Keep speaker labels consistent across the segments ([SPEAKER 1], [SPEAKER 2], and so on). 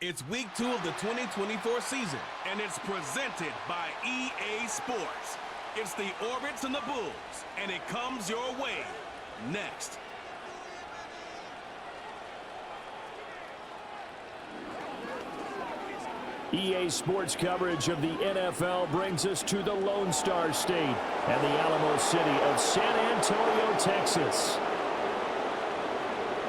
[SPEAKER 1] It's week 2 of the 2024 season, and it's presented by EA Sports. It's the Orbits and the Bulls, and it comes your way next.
[SPEAKER 2] EA Sports coverage of the NFL brings us to the Lone Star State and the Alamo City of San Antonio, Texas.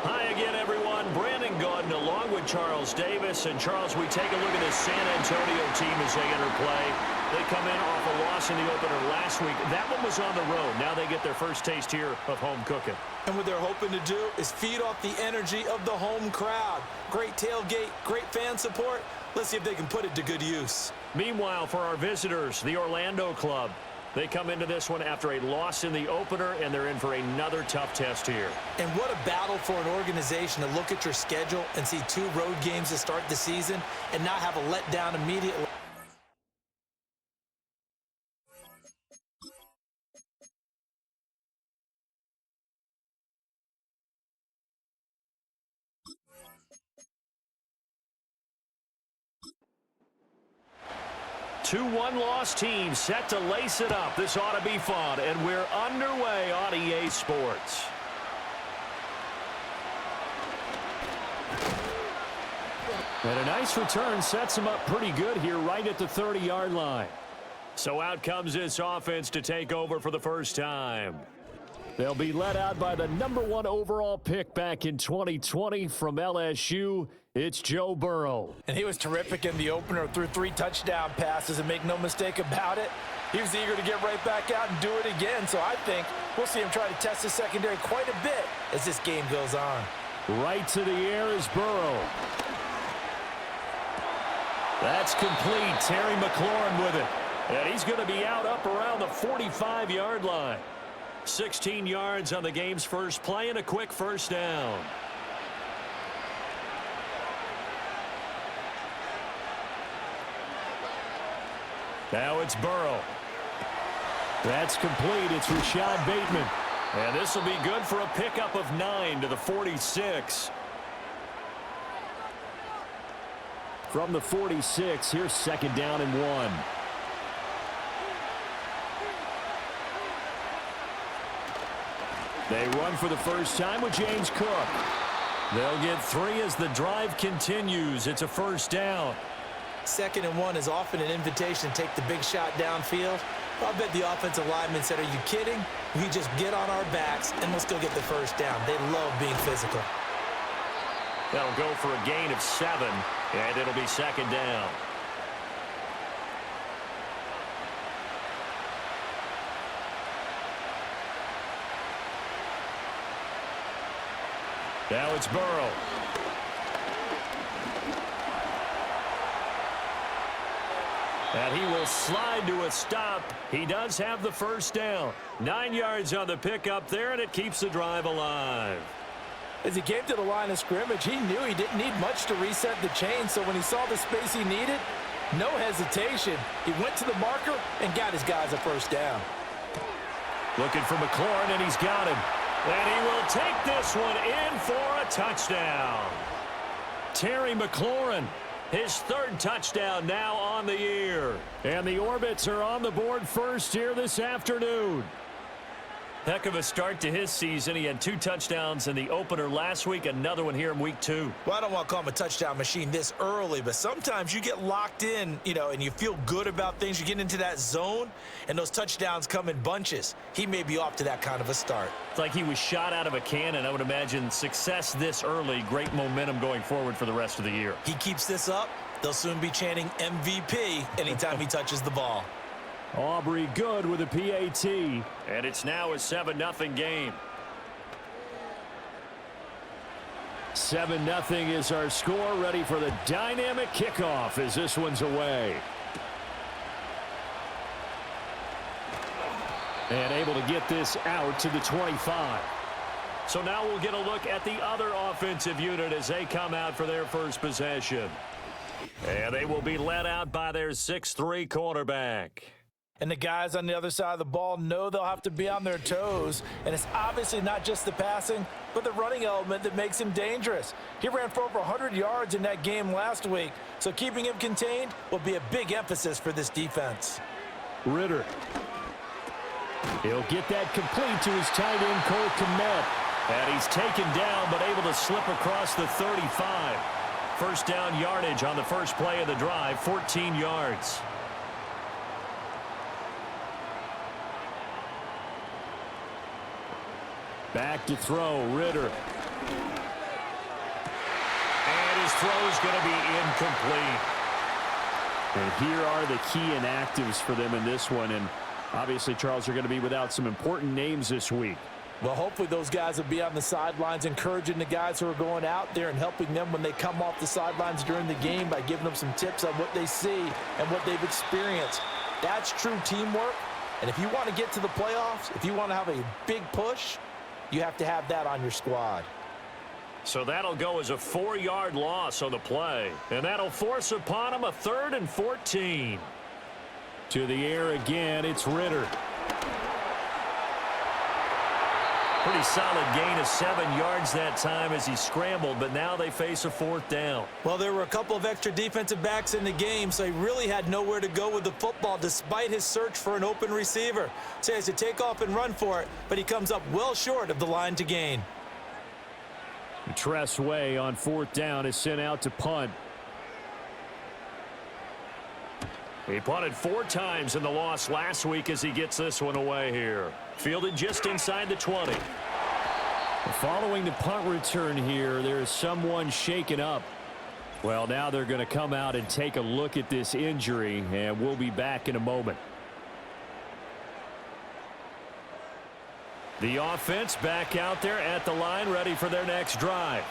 [SPEAKER 2] Hi again, everyone. Brandon Gaudin along with Charles Davis. And Charles, we take a look at this San Antonio team as they enter play. They come in off a loss in the opener last week. That one was on the road. Now they get their first taste here of home cooking.
[SPEAKER 3] And what they're hoping to do is feed off the energy of the home crowd. Great tailgate, great fan support. Let's see if they can put it to good use.
[SPEAKER 2] Meanwhile, for our visitors, the Orlando Club, they come into this one after a loss in the opener, and they're in for another tough test here.
[SPEAKER 3] And what a battle for an organization to look at your schedule and see 2 road games to start the season and not have a letdown immediately.
[SPEAKER 2] Two one-loss teams set to lace it up. This ought to be fun, and we're underway on EA Sports. And a nice return sets them up pretty good here right at the 30-yard line. So out comes this offense to take over for the first time. They'll be led out by the #1 overall pick back in 2020 from LSU. It's Joe Burrow.
[SPEAKER 3] And he was terrific in the opener, threw 3 touchdown passes, and make no mistake about it, he was eager to get right back out and do it again. So I think we'll see him try to test the secondary quite a bit as this game goes on.
[SPEAKER 2] Right to the air is Burrow. That's complete. Terry McLaurin with it. And he's going to be out up around the 45-yard line. 16 yards on the game's first play and a quick first down. Now it's Burrow. That's complete. It's Rashad Bateman. And this will be good for a pickup of 9 to the 46. From the 46, here's 2nd down and 1. They run for the first time with James Cook. They'll get 3 as the drive continues. It's a first down.
[SPEAKER 3] 2nd and 1 is often an invitation to take the big shot downfield. I'll bet the offensive lineman said, are you kidding? We just get on our backs and we'll still get the first down. They love being physical.
[SPEAKER 2] That'll go for a gain of 7, and it'll be 2nd down. Now it's Burrow. And he will slide to a stop. He does have the first down. 9 yards on the pickup there, and it keeps the drive alive.
[SPEAKER 3] As he came to the line of scrimmage, he knew he didn't need much to reset the chain, so when he saw the space he needed, no hesitation. He went to the marker and got his guys a first down.
[SPEAKER 2] Looking for McLaurin, and he's got him. And he will take this one in for a touchdown. Terry McLaurin, his 3rd touchdown now on the year. And the Orbits are on the board first here this afternoon. Heck of a start to his season. He had 2 touchdowns in the opener last week, another one here in week 2.
[SPEAKER 3] Well, I don't want to call him a touchdown machine this early, but sometimes you get locked in, and you feel good about things. You get into that zone, and those touchdowns come in bunches. He may be off to that kind of a start.
[SPEAKER 2] It's like he was shot out of a cannon. I would imagine success this early, great momentum going forward for the rest of the year.
[SPEAKER 3] He keeps this up, they'll soon be chanting MVP anytime he touches the ball.
[SPEAKER 2] Aubrey good with a PAT. And it's now a 7-0 game. 7-0 is our score. Ready for the dynamic kickoff as this one's away. And able to get this out to the 25. So now we'll get a look at the other offensive unit as they come out for their first possession. And they will be led out by their 6'3" quarterback.
[SPEAKER 3] And the guys on the other side of the ball know they'll have to be on their toes. And it's obviously not just the passing, but the running element that makes him dangerous. He ran for over 100 yards in that game last week, so keeping him contained will be a big emphasis for this defense.
[SPEAKER 2] Ridder. He'll get that complete to his tight end, Cole Kmet. And he's taken down, but able to slip across the 35. First down yardage on the first play of the drive, 14 yards. Back to throw, Ridder. And his throw is going to be incomplete. And here are the key inactives for them in this one. And obviously, Charles, are going to be without some important names this week.
[SPEAKER 3] Well, hopefully those guys will be on the sidelines encouraging the guys who are going out there and helping them when they come off the sidelines during the game by giving them some tips on what they see and what they've experienced. That's true teamwork. And if you want to get to the playoffs, if you want to have a big push, you have to have that on your squad.
[SPEAKER 2] So that'll go as a 4-yard loss on the play. And that'll force upon him a 3rd and 14. To the air again, it's Ridder. Pretty solid gain of 7 yards that time as he scrambled, but now they face a 4th down.
[SPEAKER 3] Well, there were a couple of extra defensive backs in the game, so he really had nowhere to go with the football despite his search for an open receiver. So he has to take off and run for it, but he comes up well short of the line to gain.
[SPEAKER 2] Tress Way on 4th down is sent out to punt. He punted 4 times in the loss last week as he gets this one away here. Fielded just inside the 20. Following the punt return here, there is someone shaken up. Well, now they're going to come out and take a look at this injury, and we'll be back in a moment. The offense back out there at the line, ready for their next drive.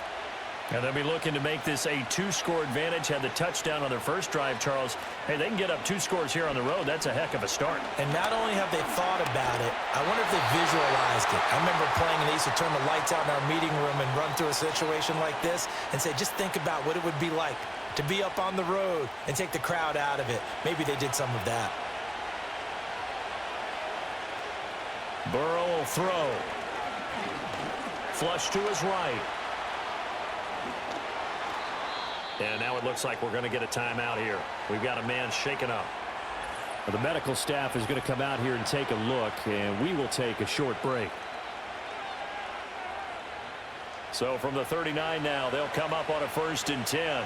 [SPEAKER 2] And they'll be looking to make this a 2-score advantage. Had the touchdown on their first drive, Charles. Hey, they can get up 2 scores here on the road. That's a heck of a start.
[SPEAKER 3] And not only have they thought about it, I wonder if they visualized it. I remember playing and they used to turn the lights out in our meeting room and run through a situation like this and say, just think about what it would be like to be up on the road and take the crowd out of it. Maybe they did some of that.
[SPEAKER 2] Burrow will throw. Flush to his right. And now it looks like we're going to get a timeout here. We've got a man shaken up. The medical staff is going to come out here and take a look, and we will take a short break. So from the 39 now, they'll come up on a 1st and 10.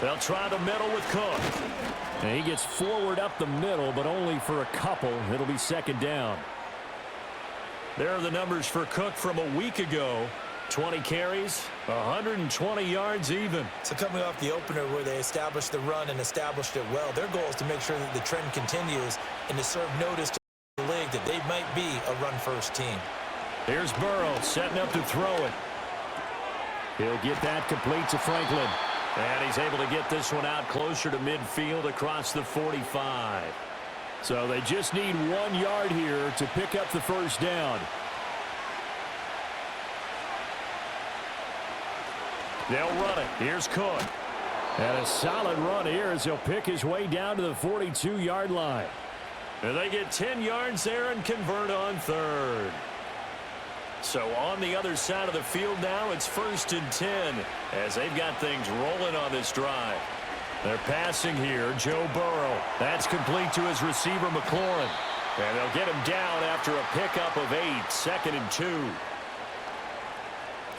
[SPEAKER 2] They'll try the middle with Cook. And he gets forward up the middle, but only for a couple. It'll be 2nd down. There are the numbers for Cook from a week ago. 20 carries, 120 yards even.
[SPEAKER 3] So coming off the opener where they established the run and established it well, their goal is to make sure that the trend continues and to serve notice to the league that they might be a run-first team.
[SPEAKER 2] Here's Burrow setting up to throw it. He'll get that complete to Franklin. And he's able to get this one out closer to midfield across the 45. So they just need 1 yard here to pick up the 1st down. They'll run it. Here's Cook. And a solid run here as he'll pick his way down to the 42-yard line. And they get 10 yards there and convert on 3rd. So on the other side of the field now, it's 1st and 10 as they've got things rolling on this drive. They're passing here, Joe Burrow. That's complete to his receiver, McLaurin. And they'll get him down after a pickup of 8, 2nd and 2.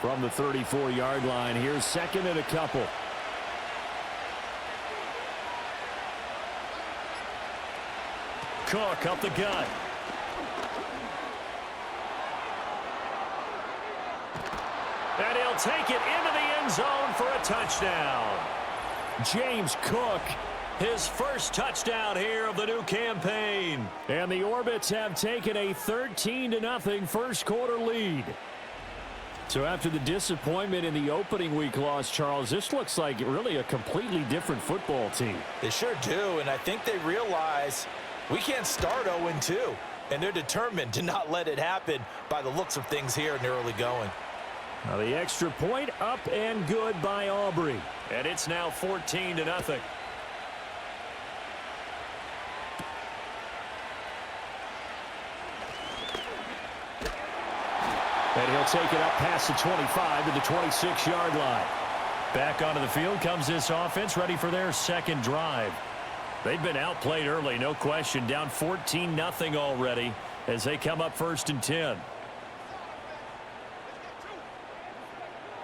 [SPEAKER 2] From the 34-yard line, here's 2nd and a couple. Cook up the gut. And he'll take it into the end zone for a touchdown. James Cook, his first touchdown here of the new campaign. And the Orbits have taken a 13-0 first quarter lead. So after the disappointment in the opening week loss, Charles, this looks like really a completely different football team.
[SPEAKER 3] They sure do, and I think they realize we can't start 0-2, and they're determined to not let it happen by the looks of things here in the early going.
[SPEAKER 2] Now the extra point up and good by Aubrey. And it's now 14-0. And he'll take it up past the 25 to the 26-yard line. Back onto the field comes this offense, ready for their second drive. They've been outplayed early, no question. Down 14-0 already as they come up 1st and 10.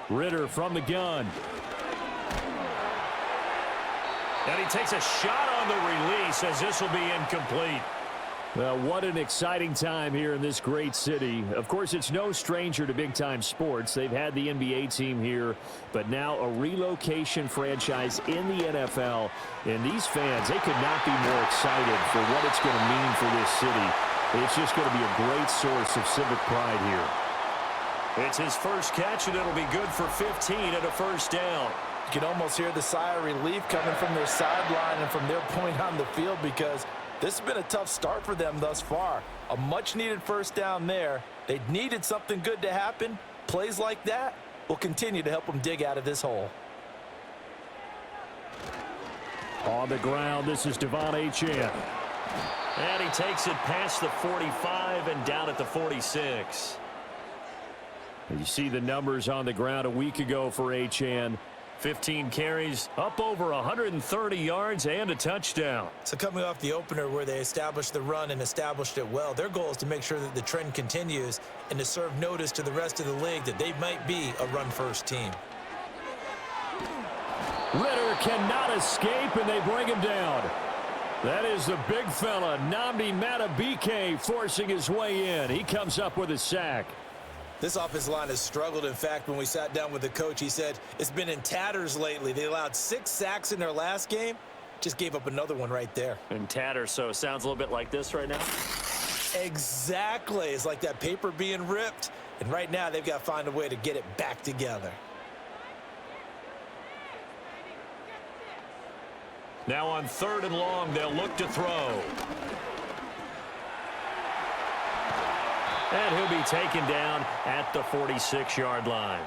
[SPEAKER 2] Ritter from the gun. And he takes a shot on the release as this will be incomplete. Well, what an exciting time here in this great city. Of course, it's no stranger to big-time sports. They've had the NBA team here, but now a relocation franchise in the NFL. And these fans, they could not be more excited for what it's going to mean for this city. It's just going to be a great source of civic pride here. It's his first catch, and it'll be good for 15 and a first down.
[SPEAKER 3] You can almost hear the sigh of relief coming from their sideline and from their point on the field, because this has been a tough start for them thus far. A much-needed first down there. They needed something good to happen. Plays like that will continue to help them dig out of this hole.
[SPEAKER 2] On the ground, this is Devon Achane. And he takes it past the 45 and down at the 46. You see the numbers on the ground a week ago for Achane. 15 carries, up over 130 yards, and a touchdown.
[SPEAKER 3] So coming off the opener where they established the run and established it well, their goal is to make sure that the trend continues and to serve notice to the rest of the league that they might be a run-first team.
[SPEAKER 2] Ritter cannot escape, and they bring him down. That is the big fella, Nnamdi Madubuike, forcing his way in. He comes up with a sack.
[SPEAKER 3] This offensive line has struggled. In fact, when we sat down with the coach, he said it's been in tatters lately. They allowed 6 sacks in their last game. Just gave up another one right there.
[SPEAKER 2] In tatters, so it sounds a little bit like this right now?
[SPEAKER 3] Exactly. It's like that paper being ripped. And right now, they've got to find a way to get it back together.
[SPEAKER 2] Now on 3rd and long, they'll look to throw. And he'll be taken down at the 46-yard line.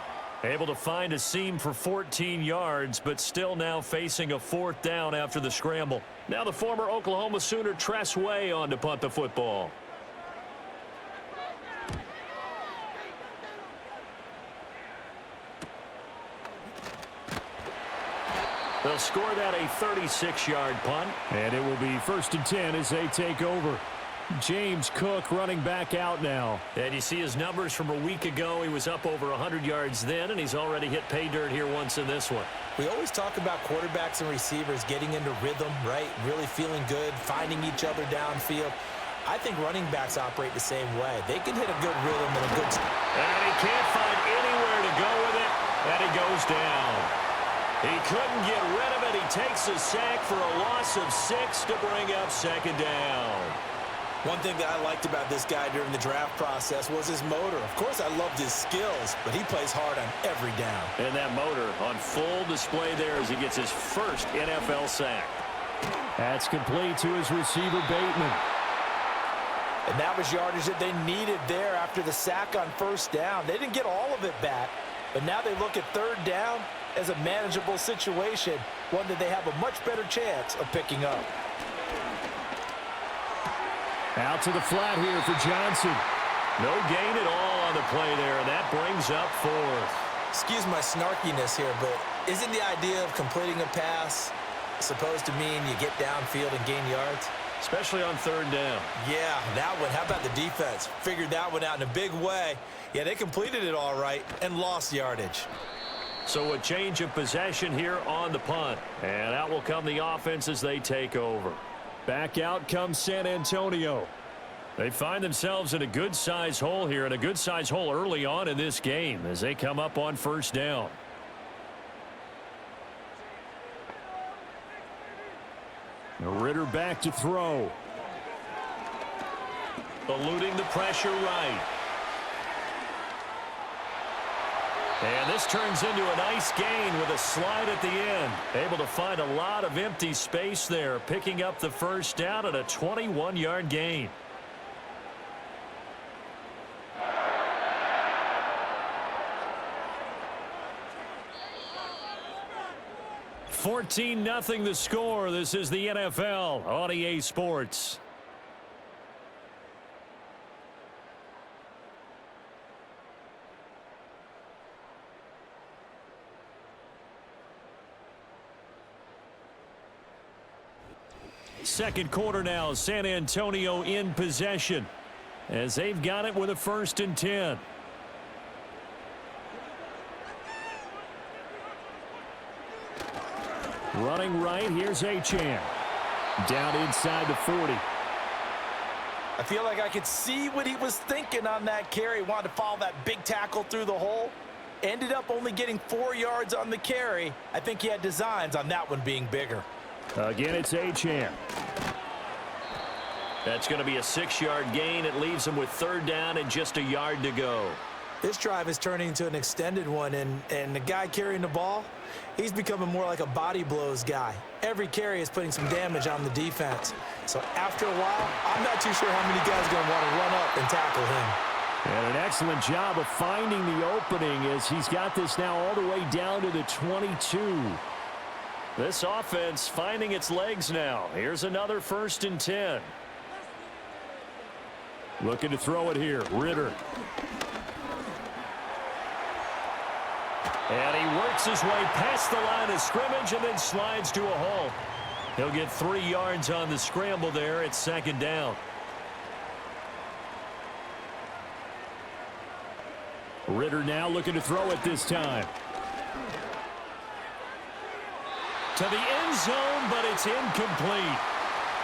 [SPEAKER 2] Able to find a seam for 14 yards, but still now facing a 4th down after the scramble. Now the former Oklahoma Sooner Tress Way on to punt the football. They'll score that a 36-yard punt, and it will be 1st and 10 as they take over. James Cook running back out now. And you see his numbers from a week ago. He was up over 100 yards then, and he's already hit pay dirt here once in this one.
[SPEAKER 3] We always talk about quarterbacks and receivers getting into rhythm, right? Really feeling good, finding each other downfield. I think running backs operate the same way. They can hit a good rhythm and a good...
[SPEAKER 2] And he can't find anywhere to go with it, and he goes down. He couldn't get rid of it. He takes a sack for a loss of 6 to bring up 2nd down.
[SPEAKER 3] One thing that I liked about this guy during the draft process was his motor. Of course, I loved his skills, but he plays hard on every down.
[SPEAKER 2] And that motor on full display there as he gets his first NFL sack. That's complete to his receiver, Bateman.
[SPEAKER 3] And that was yardage that they needed there after the sack on 1st down. They didn't get all of it back, but now they look at 3rd down as a manageable situation, one that they have a much better chance of picking up.
[SPEAKER 2] Out to the flat here for Johnson. No gain at all on the play there, and that brings up 4th.
[SPEAKER 3] Excuse my snarkiness here, but isn't the idea of completing a pass supposed to mean you get downfield and gain yards?
[SPEAKER 2] Especially on 3rd down.
[SPEAKER 3] Yeah, that one. How about the defense? Figured that one out in a big way. Yeah, they completed it all right and lost yardage.
[SPEAKER 2] So a change of possession here on the punt. And out will come the offense as they take over. Back out comes San Antonio. They find themselves in a good-sized hole here, and a good-sized hole early on in this game as they come up on 1st down. Ritter back to throw. Eluding the pressure right. And this turns into a nice gain with a slide at the end. Able to find a lot of empty space there, picking up the 1st down at a 21-yard gain. 14-0 the score. This is the NFL on EA Sports. Second quarter now, San Antonio in possession as they've got it with a 1st and 10. Running right, here's Achane. Down inside the 40.
[SPEAKER 3] I feel like I could see what he was thinking on that carry. Wanted to follow that big tackle through the hole. Ended up only getting 4 yards on the carry. I think he had designs on that one being bigger.
[SPEAKER 2] Again, it's Achane. That's going to be a 6-yard gain. It leaves him with 3rd down and just a yard to go.
[SPEAKER 3] This drive is turning into an extended one, and the guy carrying the ball, he's becoming more like a body blows guy. Every carry is putting some damage on the defense. So after a while, I'm not too sure how many guys are going to want to run up and tackle him.
[SPEAKER 2] And an excellent job of finding the opening as he's got this now all the way down to the 22. This offense finding its legs now. Here's another 1st and 10. Looking to throw it here. Ridder. And he works his way past the line of scrimmage and then slides to a halt. He'll get 3 yards on the scramble there. It's 2nd down. Ridder now looking to throw it this time. To the end zone, but it's incomplete.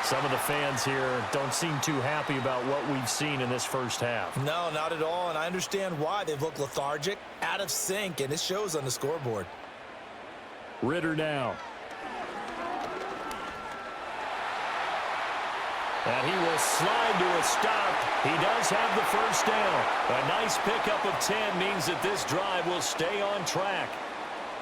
[SPEAKER 2] Some of the fans here don't seem too happy about what we've seen in this first half.
[SPEAKER 3] No, not at all, and I understand why. They've looked lethargic, out of sync, and it shows on the scoreboard.
[SPEAKER 2] Ridder now. And he will slide to a stop. He does have the 1st down. A nice pickup of 10 means that this drive will stay on track.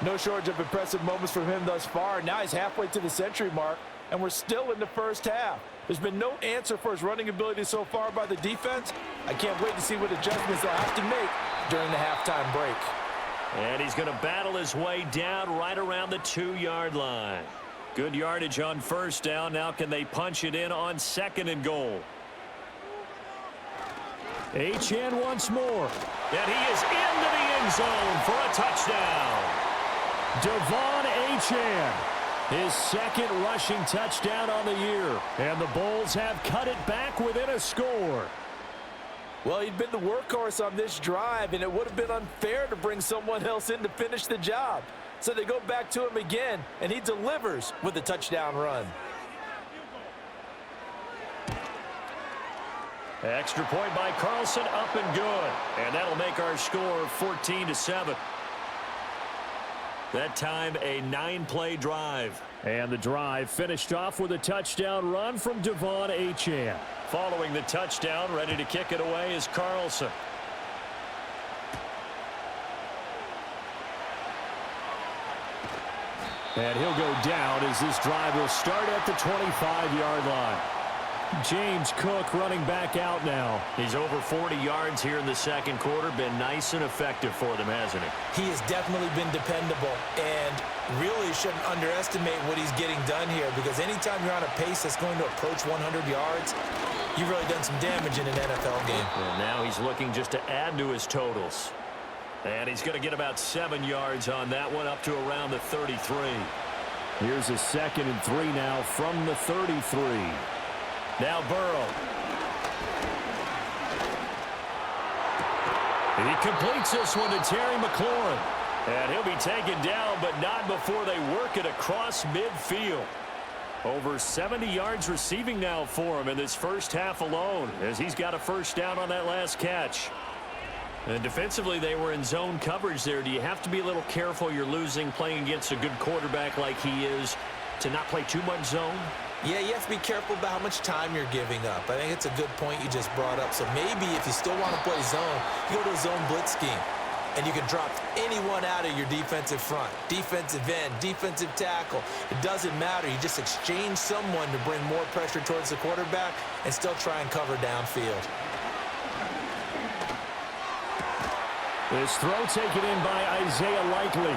[SPEAKER 3] No shortage of impressive moments from him thus far. Now he's halfway to the century mark, and we're still in the first half. There's been no answer for his running ability so far by the defense. I can't wait to see what adjustments they'll have to make during the halftime break.
[SPEAKER 2] And he's going to battle his way down right around the 2-yard line. Good yardage on 1st down. Now can they punch it in on 2nd and goal? Achane once more. And he is into the end zone for a touchdown. Devon Achane, his 2nd rushing touchdown on the year. And the Bulls have cut it back within a score.
[SPEAKER 3] Well, he'd been the workhorse on this drive, and it would have been unfair to bring someone else in to finish the job. So they go back to him again, and he delivers with a touchdown run.
[SPEAKER 2] Extra point by Carlson, up and good. And that'll make our score 14-7. That time, a 9-play drive. And the drive finished off with a touchdown run from Devon Achane. Following the touchdown, ready to kick it away is Carlson. And he'll go down as this drive will start at the 25-yard line. James Cook running back out now. He's over 40 yards here in the 2nd quarter. Been nice and effective for them, hasn't he?
[SPEAKER 3] He has definitely been dependable, and really shouldn't underestimate what he's getting done here, because anytime you're on a pace that's going to approach 100 yards, you've really done some damage in an NFL game.
[SPEAKER 2] And now he's looking just to add to his totals. And he's going to get about 7 yards on that one, up to around the 33. Here's a 2nd and 3 now from the 33. Now Burrow. He completes this one to Terry McLaurin. And he'll be taken down, but not before they work it across midfield. Over 70 yards receiving now for him in this first half alone, as he's got a 1st down on that last catch. And defensively, they were in zone coverage there. Do you have to be a little careful? You're losing, playing against a good quarterback like he is, to not play too much zone?
[SPEAKER 3] Yeah, you have to be careful about how much time you're giving up. I think it's a good point you just brought up. So maybe if you still want to play zone, you go to a zone blitz scheme, and you can drop anyone out of your defensive front, defensive end, defensive tackle. It doesn't matter. You just exchange someone to bring more pressure towards the quarterback and still try and cover downfield.
[SPEAKER 2] This throw taken in by Isaiah Likely.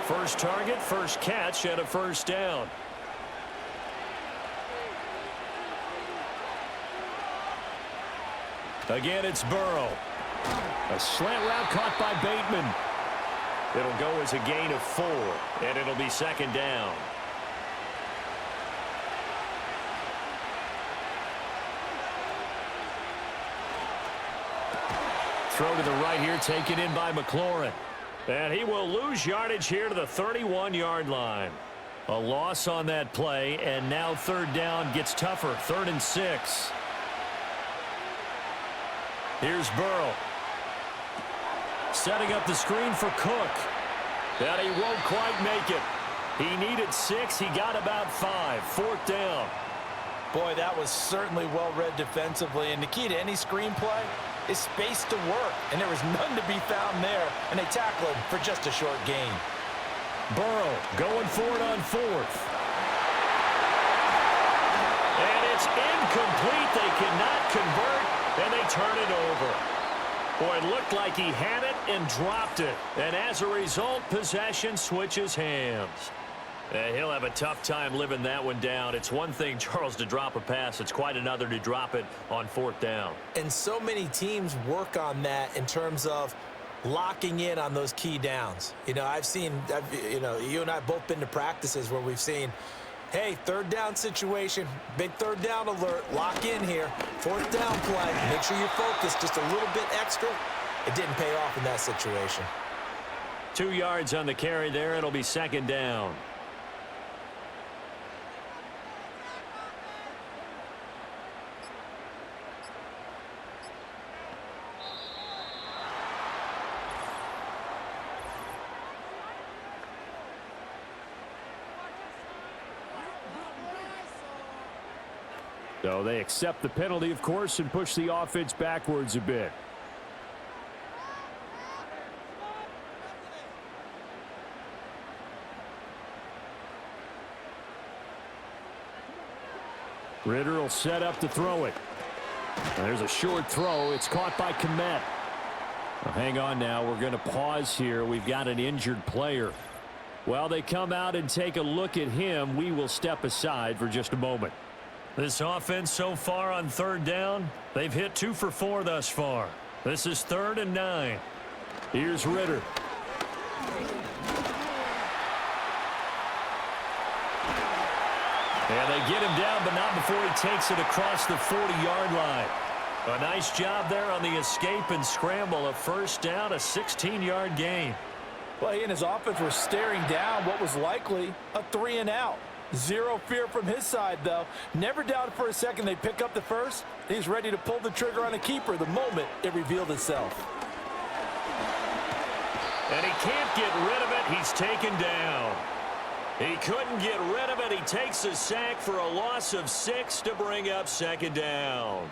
[SPEAKER 2] First target, first catch, and a first down. Again, it's Burrow. A slant route caught by Bateman. It'll go as a gain of 4, and it'll be second down. Throw to the right here, taken in by McLaurin. And he will lose yardage here to the 31-yard line. A loss on that play, and now third down gets tougher. 3rd and 6. Here's Burrow. Setting up the screen for Cook. And he won't quite make it. He needed 6. He got about 5. 4th down.
[SPEAKER 3] Boy, that was certainly well-read defensively. And the key to any screenplay is space to work. And there was none to be found there. And they tackle him for just a short gain.
[SPEAKER 2] Burrow going for it on 4th. And it's incomplete. They cannot convert, and they turn it over. Boy, it looked like he had it and dropped it. And as a result, possession switches hands. He'll have a tough time living that one down. It's one thing, Charles, to drop a pass. It's quite another to drop it on 4th down.
[SPEAKER 3] And so many teams work on that in terms of locking in on those key downs. You know, you and I have both been to practices where we've seen, hey, 3rd down situation, big 3rd down alert, lock in here, 4th down play, make sure you're focused just a little bit extra. It didn't pay off in that situation.
[SPEAKER 2] 2 yards on the carry there. It'll be second down. So they accept the penalty, of course, and push the offense backwards a bit. Ridder will set up to throw it. There's a short throw. It's caught by Kmet. Well, hang on now. We're going to pause here. We've got an injured player. While they come out and take a look at him, we will step aside for just a moment. This offense so far on 3rd down, they've hit 2 for 4 thus far. This is 3rd and 9. Here's Ridder. And they get him down, but not before he takes it across the 40-yard line. A nice job there on the escape and scramble. A first down, a 16-yard gain.
[SPEAKER 3] Well, he and his offense were staring down what was likely a 3-and-out. Zero fear from his side, though. Never doubted for a second they'd pick up the first. He's ready to pull the trigger on a keeper the moment it revealed itself.
[SPEAKER 2] And he can't get rid of it. He's taken down. He couldn't get rid of it. He takes a sack for a loss of 6 to bring up second down.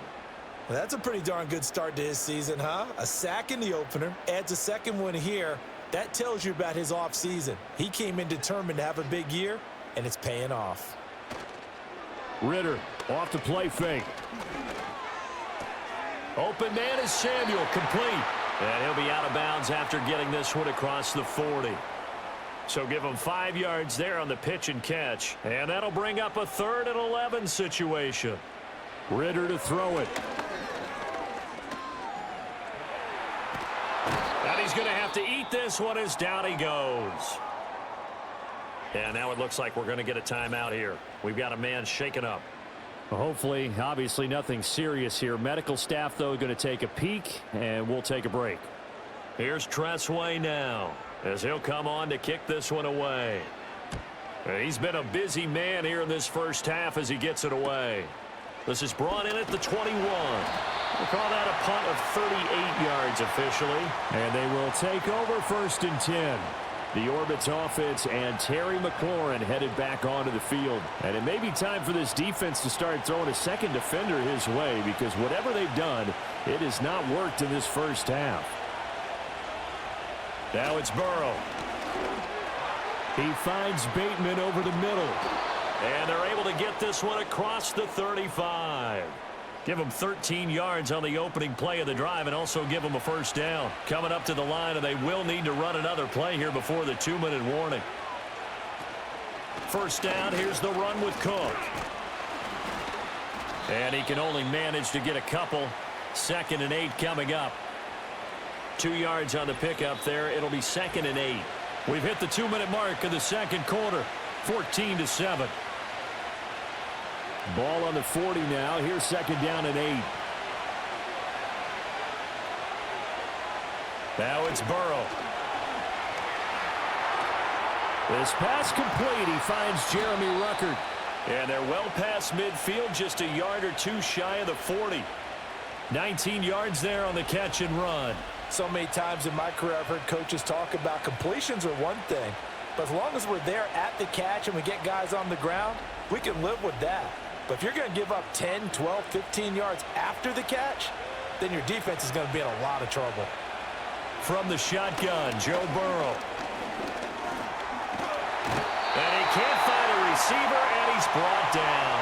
[SPEAKER 3] Well, that's a pretty darn good start to his season, huh? A sack in the opener, adds a second one here. That tells you about his offseason. He came in determined to have a big year, and it's paying off.
[SPEAKER 2] Ridder off the play fake. Open man is Samuel, complete. And he'll be out of bounds after getting this one across the 40. So give him 5 yards there on the pitch and catch. And that'll bring up a 3rd and 11 situation. Ridder to throw it. And he's going to have to eat this one as down he goes. And now it looks like we're going to get a timeout here. We've got a man shaken up. Well, hopefully, obviously nothing serious here. Medical staff, though, going to take a peek, and we'll take a break. Here's Tressway now, as he'll come on to kick this one away. He's been a busy man here in this first half as he gets it away. This is brought in at the 21. We'll call that a punt of 38 yards officially. And they will take over 1st and 10. The Orbits offense and Terry McLaurin headed back onto the field. And it may be time for this defense to start throwing a second defender his way, because whatever they've done, it has not worked in this first half. Now it's Burrow. He finds Bateman over the middle. And they're able to get this one across the 35. Give them 13 yards on the opening play of the drive and also give them a first down. Coming up to the line, and they will need to run another play here before the 2-minute warning. First down, here's the run with Cook. And he can only manage to get a couple. 2nd and 8 coming up. 2 yards on the pickup there. It'll be 2nd and 8. We've hit the 2-minute mark of the second quarter. 14-7. Ball on the 40 now. Here's 2nd down and 8. Now it's Burrow. This pass complete. He finds Jeremy Ruckert. And they're well past midfield, just a yard or two shy of the 40. 19 yards there on the catch and run.
[SPEAKER 3] So many times in my career I've heard coaches talk about completions are one thing, but as long as we're there at the catch and we get guys on the ground, we can live with that. But if you're going to give up 10, 12, 15 yards after the catch, then your defense is going to be in a lot of trouble.
[SPEAKER 2] From the shotgun, Joe Burrow. And he can't find a receiver, and he's brought down.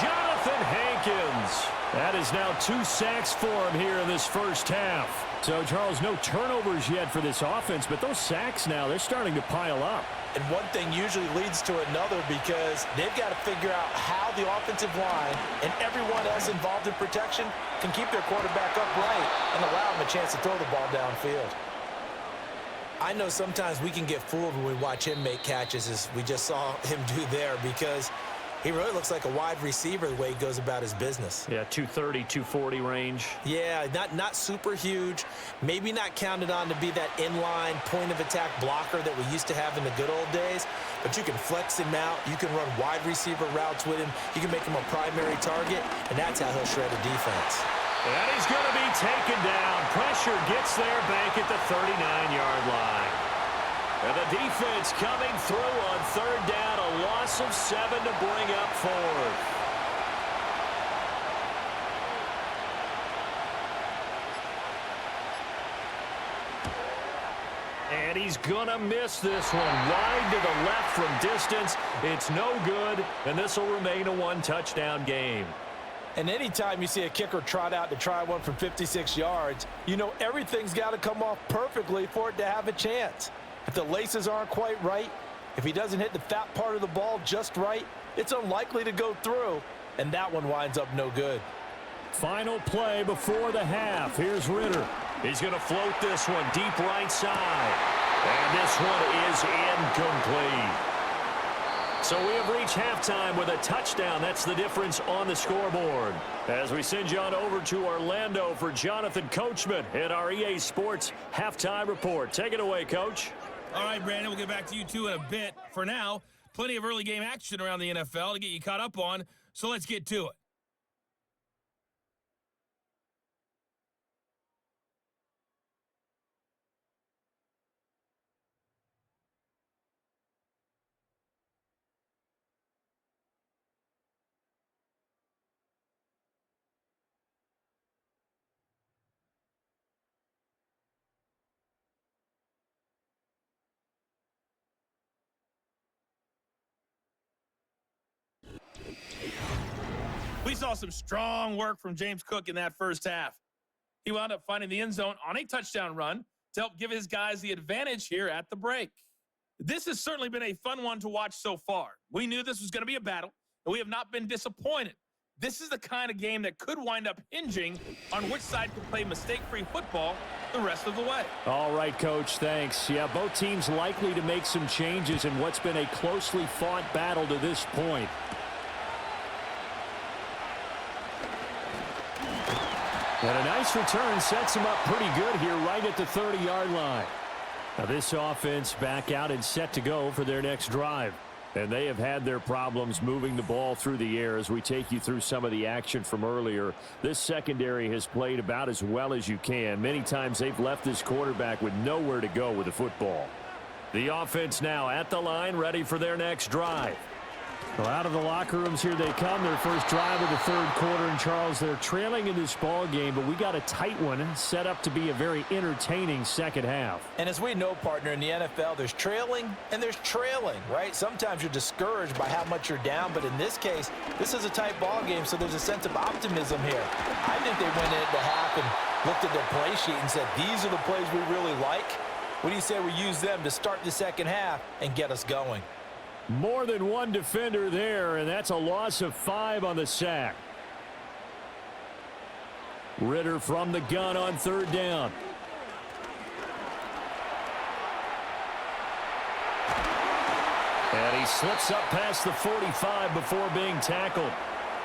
[SPEAKER 2] Jonathan Hankins. That is now 2 sacks for him here in this first half. So, Charles, no turnovers yet for this offense, but those sacks now, they're starting to pile up.
[SPEAKER 3] And one thing usually leads to another because they've got to figure out how the offensive line and everyone else involved in protection can keep their quarterback upright and allow him a chance to throw the ball downfield. I know sometimes we can get fooled when we watch him make catches, as we just saw him do there, because he really looks like a wide receiver the way he goes about his business.
[SPEAKER 2] Yeah, 230, 240 range.
[SPEAKER 3] Yeah, not super huge. Maybe not counted on to be that inline point-of-attack blocker that we used to have in the good old days. But you can flex him out. You can run wide receiver routes with him. You can make him a primary target, and that's how he'll shred a defense.
[SPEAKER 2] And he's going to be taken down. Pressure gets there back at the 39-yard line. And the defense coming through on 3rd down, a loss of 7 to bring up 4th. And he's going to miss this one. Wide to the left from distance. It's no good, and this will remain a 1-touchdown game.
[SPEAKER 3] And anytime you see a kicker trot out to try one from 56 yards, you know everything's got to come off perfectly for it to have a chance. If the laces aren't quite right, if he doesn't hit the fat part of the ball just right, it's unlikely to go through, and that one winds up no good.
[SPEAKER 2] Final play before the half. Here's Ritter. He's going to float this one deep right side. And this one is incomplete. So we have reached halftime with a touchdown. That's the difference on the scoreboard. As we send you on over to Orlando for Jonathan Coachman in our EA Sports Halftime Report. Take it away, Coach.
[SPEAKER 1] All right, Brandon, we'll get back to you two in a bit. For now, plenty of early game action around the NFL to get you caught up on, so let's get to it. We saw some strong work from James Cook in that first half. He wound up finding the end zone on a touchdown run to help give his guys the advantage here at the break. This has certainly been a fun one to watch so far. We knew this was going to be a battle, and we have not been disappointed. This is the kind of game that could wind up hinging on which side can play mistake-free football the rest of the way.
[SPEAKER 2] All right, Coach, thanks. Yeah, both teams likely to make some changes in what's been a closely fought battle to this point. And a nice return sets him up pretty good here right at the 30-yard line. Now this offense back out and set to go for their next drive. And they have had their problems moving the ball through the air as we take you through some of the action from earlier. This secondary has played about as well as you can. Many times they've left this quarterback with nowhere to go with the football. The offense now at the line, ready for their next drive. Well, out of the locker rooms here they come. Their first drive of the third quarter. And, Charles, they're trailing in this ball game, but we got a tight one set up to be a very entertaining second half.
[SPEAKER 3] And as we know, partner, in the NFL, there's trailing and there's trailing, right? Sometimes you're discouraged by how much you're down, but in this case, this is a tight ball game, so there's a sense of optimism here. I think they went into half and looked at their play sheet and said, these are the plays we really like. What do you say we use them to start the second half and get us going?
[SPEAKER 2] More than one defender there, and that's a loss of 5 on the sack. Ridder from the gun on third down. And he slips up past the 45 before being tackled.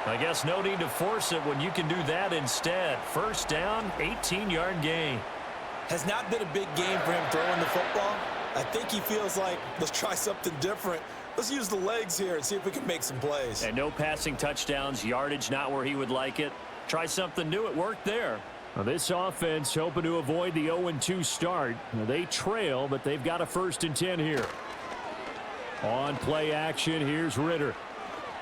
[SPEAKER 2] I guess no need to force it when you can do that instead. First down, 18-yard gain.
[SPEAKER 3] Has not been a big game for him throwing the football. I think he feels like, let's try something different. Let's use the legs here and see if we can make some plays.
[SPEAKER 2] And no passing touchdowns, yardage not where he would like it. Try something new. It worked there. Now this offense hoping to avoid the 0-2 start. Now they trail, but they've got a 1st and 10 here. On play action, here's Ridder.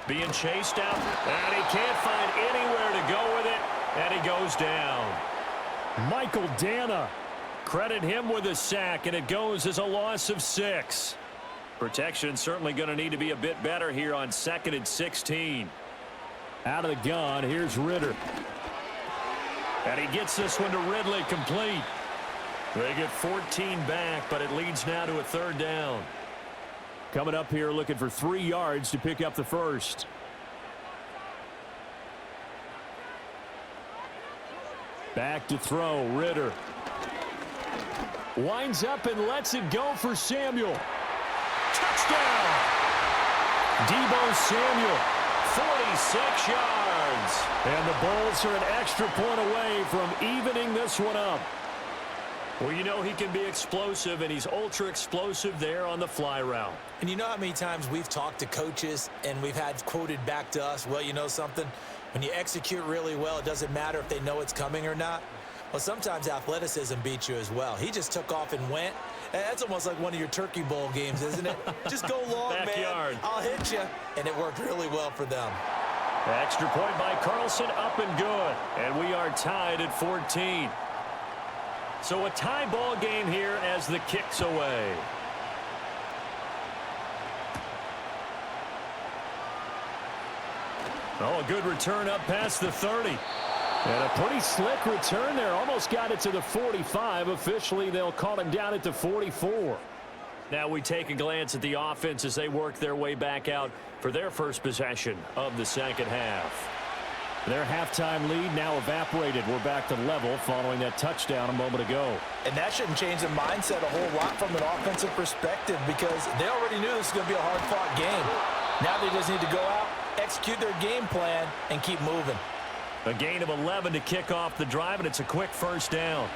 [SPEAKER 2] Being chased out, and he can't find anywhere to go with it, and he goes down. Michael Dana. Credit him with a sack, and it goes as a loss of 6. Protection certainly going to need to be a bit better here on 2nd and 16. Out of the gun, here's Ridder. And he gets this one to Ridley complete. They get 14 back, but it leads now to a 3rd down. Coming up here looking for 3 yards to pick up the first. Back to throw, Ridder. Winds up and lets it go for Samuel. Touchdown! Deebo Samuel, 46 yards. And the Bulls are an extra point away from evening this one up. Well, you know he can be explosive, and he's ultra explosive there on the fly route.
[SPEAKER 3] And you know how many times we've talked to coaches and we've had quoted back to us, well, you know something? When you execute really well, it doesn't matter if they know it's coming or not. Well, sometimes athleticism beats you as well. He just took off and went. And that's almost like one of your Turkey Bowl games, isn't it? Just go long, man. I'll hit you. And it worked really well for them.
[SPEAKER 2] Extra point by Carlson, up and good. And we are tied at 14. So a tie ball game here as the kick's away. Oh, a good return up past the 30. And a pretty slick return there. Almost got it to the 45. Officially, they'll call him down at the 44. Now we take a glance at the offense as they work their way back out for their first possession of the second half. Their halftime lead now evaporated. We're back to level following that touchdown a moment ago.
[SPEAKER 3] And that shouldn't change the mindset a whole lot from an offensive perspective because they already knew this was going to be a hard-fought game. Now they just need to go out, execute their game plan, and keep moving.
[SPEAKER 2] A gain of 11 to kick off the drive, and it's a quick first down.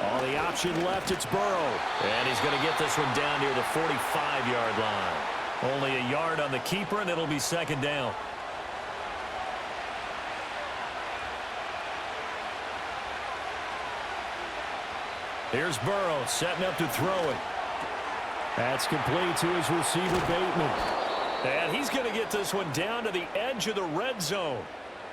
[SPEAKER 2] All the option left, it's Burrow. And he's going to get this one down near the 45-yard line. Only a yard on the keeper, and it'll be 2nd down. Here's Burrow setting up to throw it. That's complete to his receiver, Bateman. And he's going to get this one down to the edge of the red zone.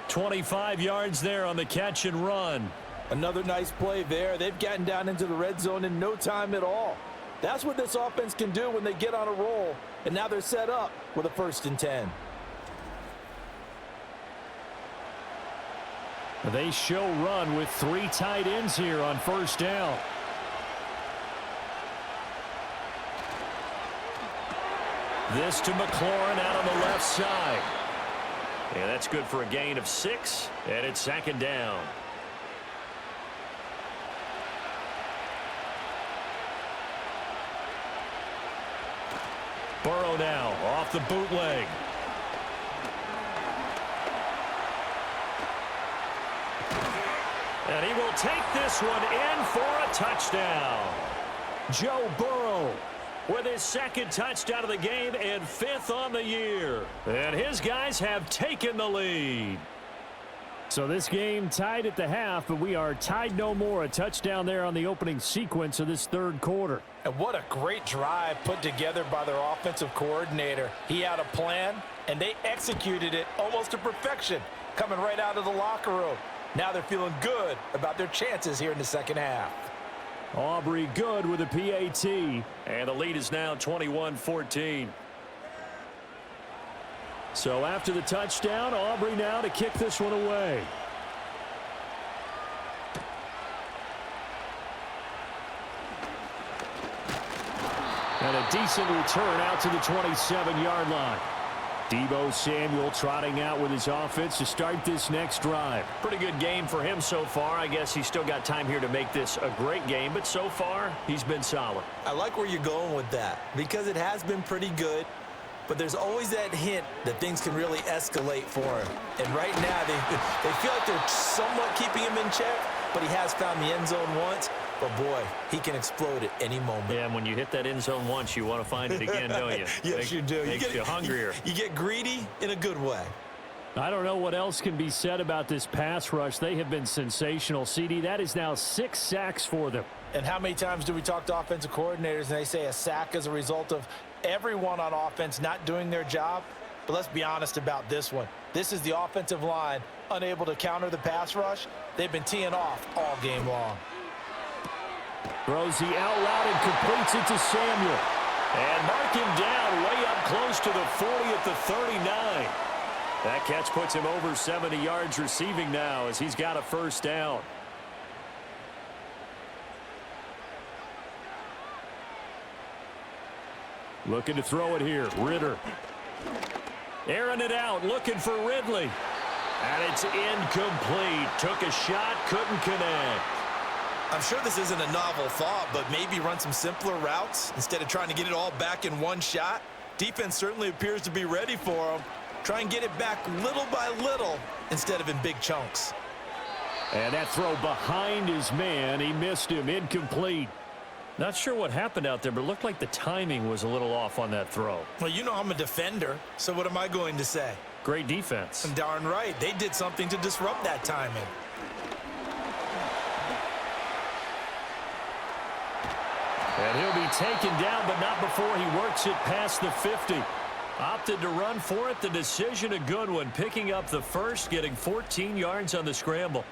[SPEAKER 2] 25 yards there on the catch and run.
[SPEAKER 3] Another nice play there. They've gotten down into the red zone in no time at all. That's what this offense can do when they get on a roll. And now they're set up with a 1st and 10.
[SPEAKER 2] They show run with 3 tight ends here on first down. This to McLaurin out on the left side. And that's good for a gain of 6. And it's 2nd down. Burrow now off the bootleg. And he will take this one in for a touchdown. Joe Burrow with his 2nd touchdown of the game and 5th on the year. And his guys have taken the lead. So this game tied at the half, but we are tied no more. A touchdown there on the opening sequence of this third quarter.
[SPEAKER 3] And what a great drive put together by their offensive coordinator. He had a plan, and they executed it almost to perfection, coming right out of the locker room. Now they're feeling good about their chances here in the second half.
[SPEAKER 2] Aubrey good with a PAT. And the lead is now 21-14. So after the touchdown, Aubrey now to kick this one away. And a decent return out to the 27-yard line. Deebo Samuel trotting out with his offense to start this next drive.
[SPEAKER 4] Pretty good game for him so far. I guess he's still got time here to make this a great game, but so far he's been solid.
[SPEAKER 3] I like where you're going with that because it has been pretty good. But there's always that hint that things can really escalate for him. And right now, they feel like they're somewhat keeping him in check, but he has found the end zone once. But, boy, he can explode at any moment.
[SPEAKER 4] Yeah, and when you hit that end zone once, you want to find it again, don't you?
[SPEAKER 3] Yes, you do.
[SPEAKER 4] Makes you hungrier.
[SPEAKER 3] You get greedy in a good way.
[SPEAKER 2] I don't know what else can be said about this pass rush. They have been sensational. CD, that is now 6 sacks for them.
[SPEAKER 3] And how many times do we talk to offensive coordinators and they say a sack is a result of everyone on offense not doing their job? But let's be honest about this one. This is the offensive line unable to counter the pass rush. They've been teeing off all game long.
[SPEAKER 2] Throws the out route and completes it to Samuel.
[SPEAKER 4] And mark him down way up close to the 40 at the 39.
[SPEAKER 2] That catch puts him over 70 yards receiving now as he's got a first down. Looking to throw it here. Ridder. Airing it out, looking for Ridley. And it's incomplete. Took a shot, couldn't connect.
[SPEAKER 3] I'm sure this isn't a novel thought, but maybe run some simpler routes instead of trying to get it all back in one shot. Defense certainly appears to be ready for him. Try and get it back little by little instead of in big chunks.
[SPEAKER 2] And that throw behind his man. He missed him. Incomplete.
[SPEAKER 4] Not sure what happened out there, but it looked like the timing was a little off on that throw.
[SPEAKER 3] Well, you know I'm a defender, so what am I going to say?
[SPEAKER 4] Great defense.
[SPEAKER 3] Darn right. They did something to disrupt that timing.
[SPEAKER 2] And he'll be taken down, but not before he works it past the 50.
[SPEAKER 4] Opted to run for it. The decision a good one. Picking up the first, getting 14 yards on the scramble.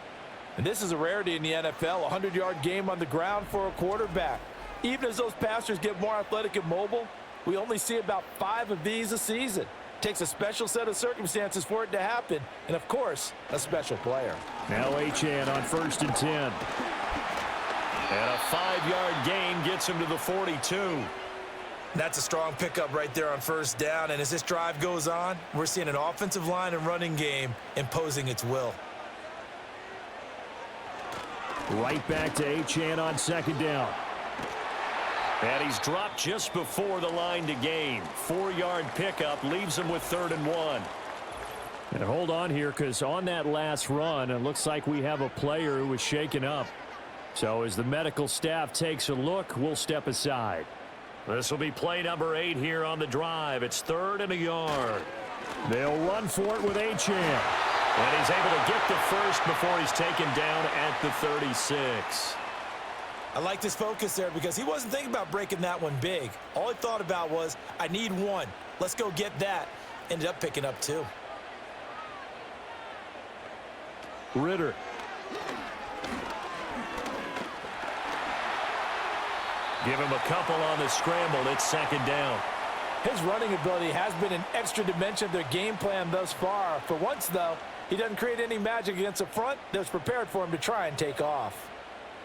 [SPEAKER 3] And this is a rarity in the NFL, a 100-yard game on the ground for a quarterback. Even as those passers get more athletic and mobile, we only see about 5 of these a season. Takes a special set of circumstances for it to happen, and of course, a special player.
[SPEAKER 2] Now Achane on 1st and 10.
[SPEAKER 4] And a 5-yard gain gets him to the 42.
[SPEAKER 3] That's a strong pickup right there on first down, and as this drive goes on, we're seeing an offensive line and running game imposing its will.
[SPEAKER 2] Right back to Achane on 2nd down.
[SPEAKER 4] And he's dropped just before the line to gain. 4-yard pickup leaves him with 3rd and 1.
[SPEAKER 2] And hold on here, because on that last run, it looks like we have a player who was shaken up. So as the medical staff takes a look, we'll step aside.
[SPEAKER 4] This will be play number 8 here on the drive. It's 3rd and a yard.
[SPEAKER 2] They'll run for it with Achane.
[SPEAKER 4] And he's able to get the first before he's taken down at the 36.
[SPEAKER 3] I like this focus there because he wasn't thinking about breaking that one big. All he thought about was, I need one. Let's go get that. Ended up picking up 2.
[SPEAKER 2] Ridder.
[SPEAKER 4] Give him a couple on the scramble. It's 2nd down.
[SPEAKER 3] His running ability has been an extra dimension of their game plan thus far. For once, though, he doesn't create any magic against the front that's prepared for him to try and take off.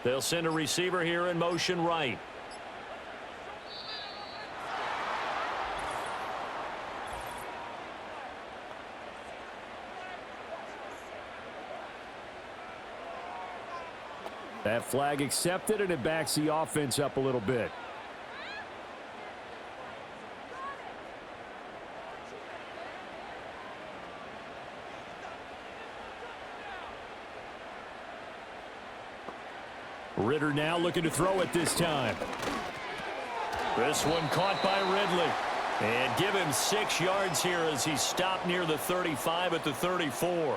[SPEAKER 4] They'll send a receiver here in motion right.
[SPEAKER 2] That flag accepted, and it backs the offense up a little bit. Ridder now looking to throw it this time.
[SPEAKER 4] This one caught by Ridley. And give him 6 yards here as he stopped near the 35 at the 34.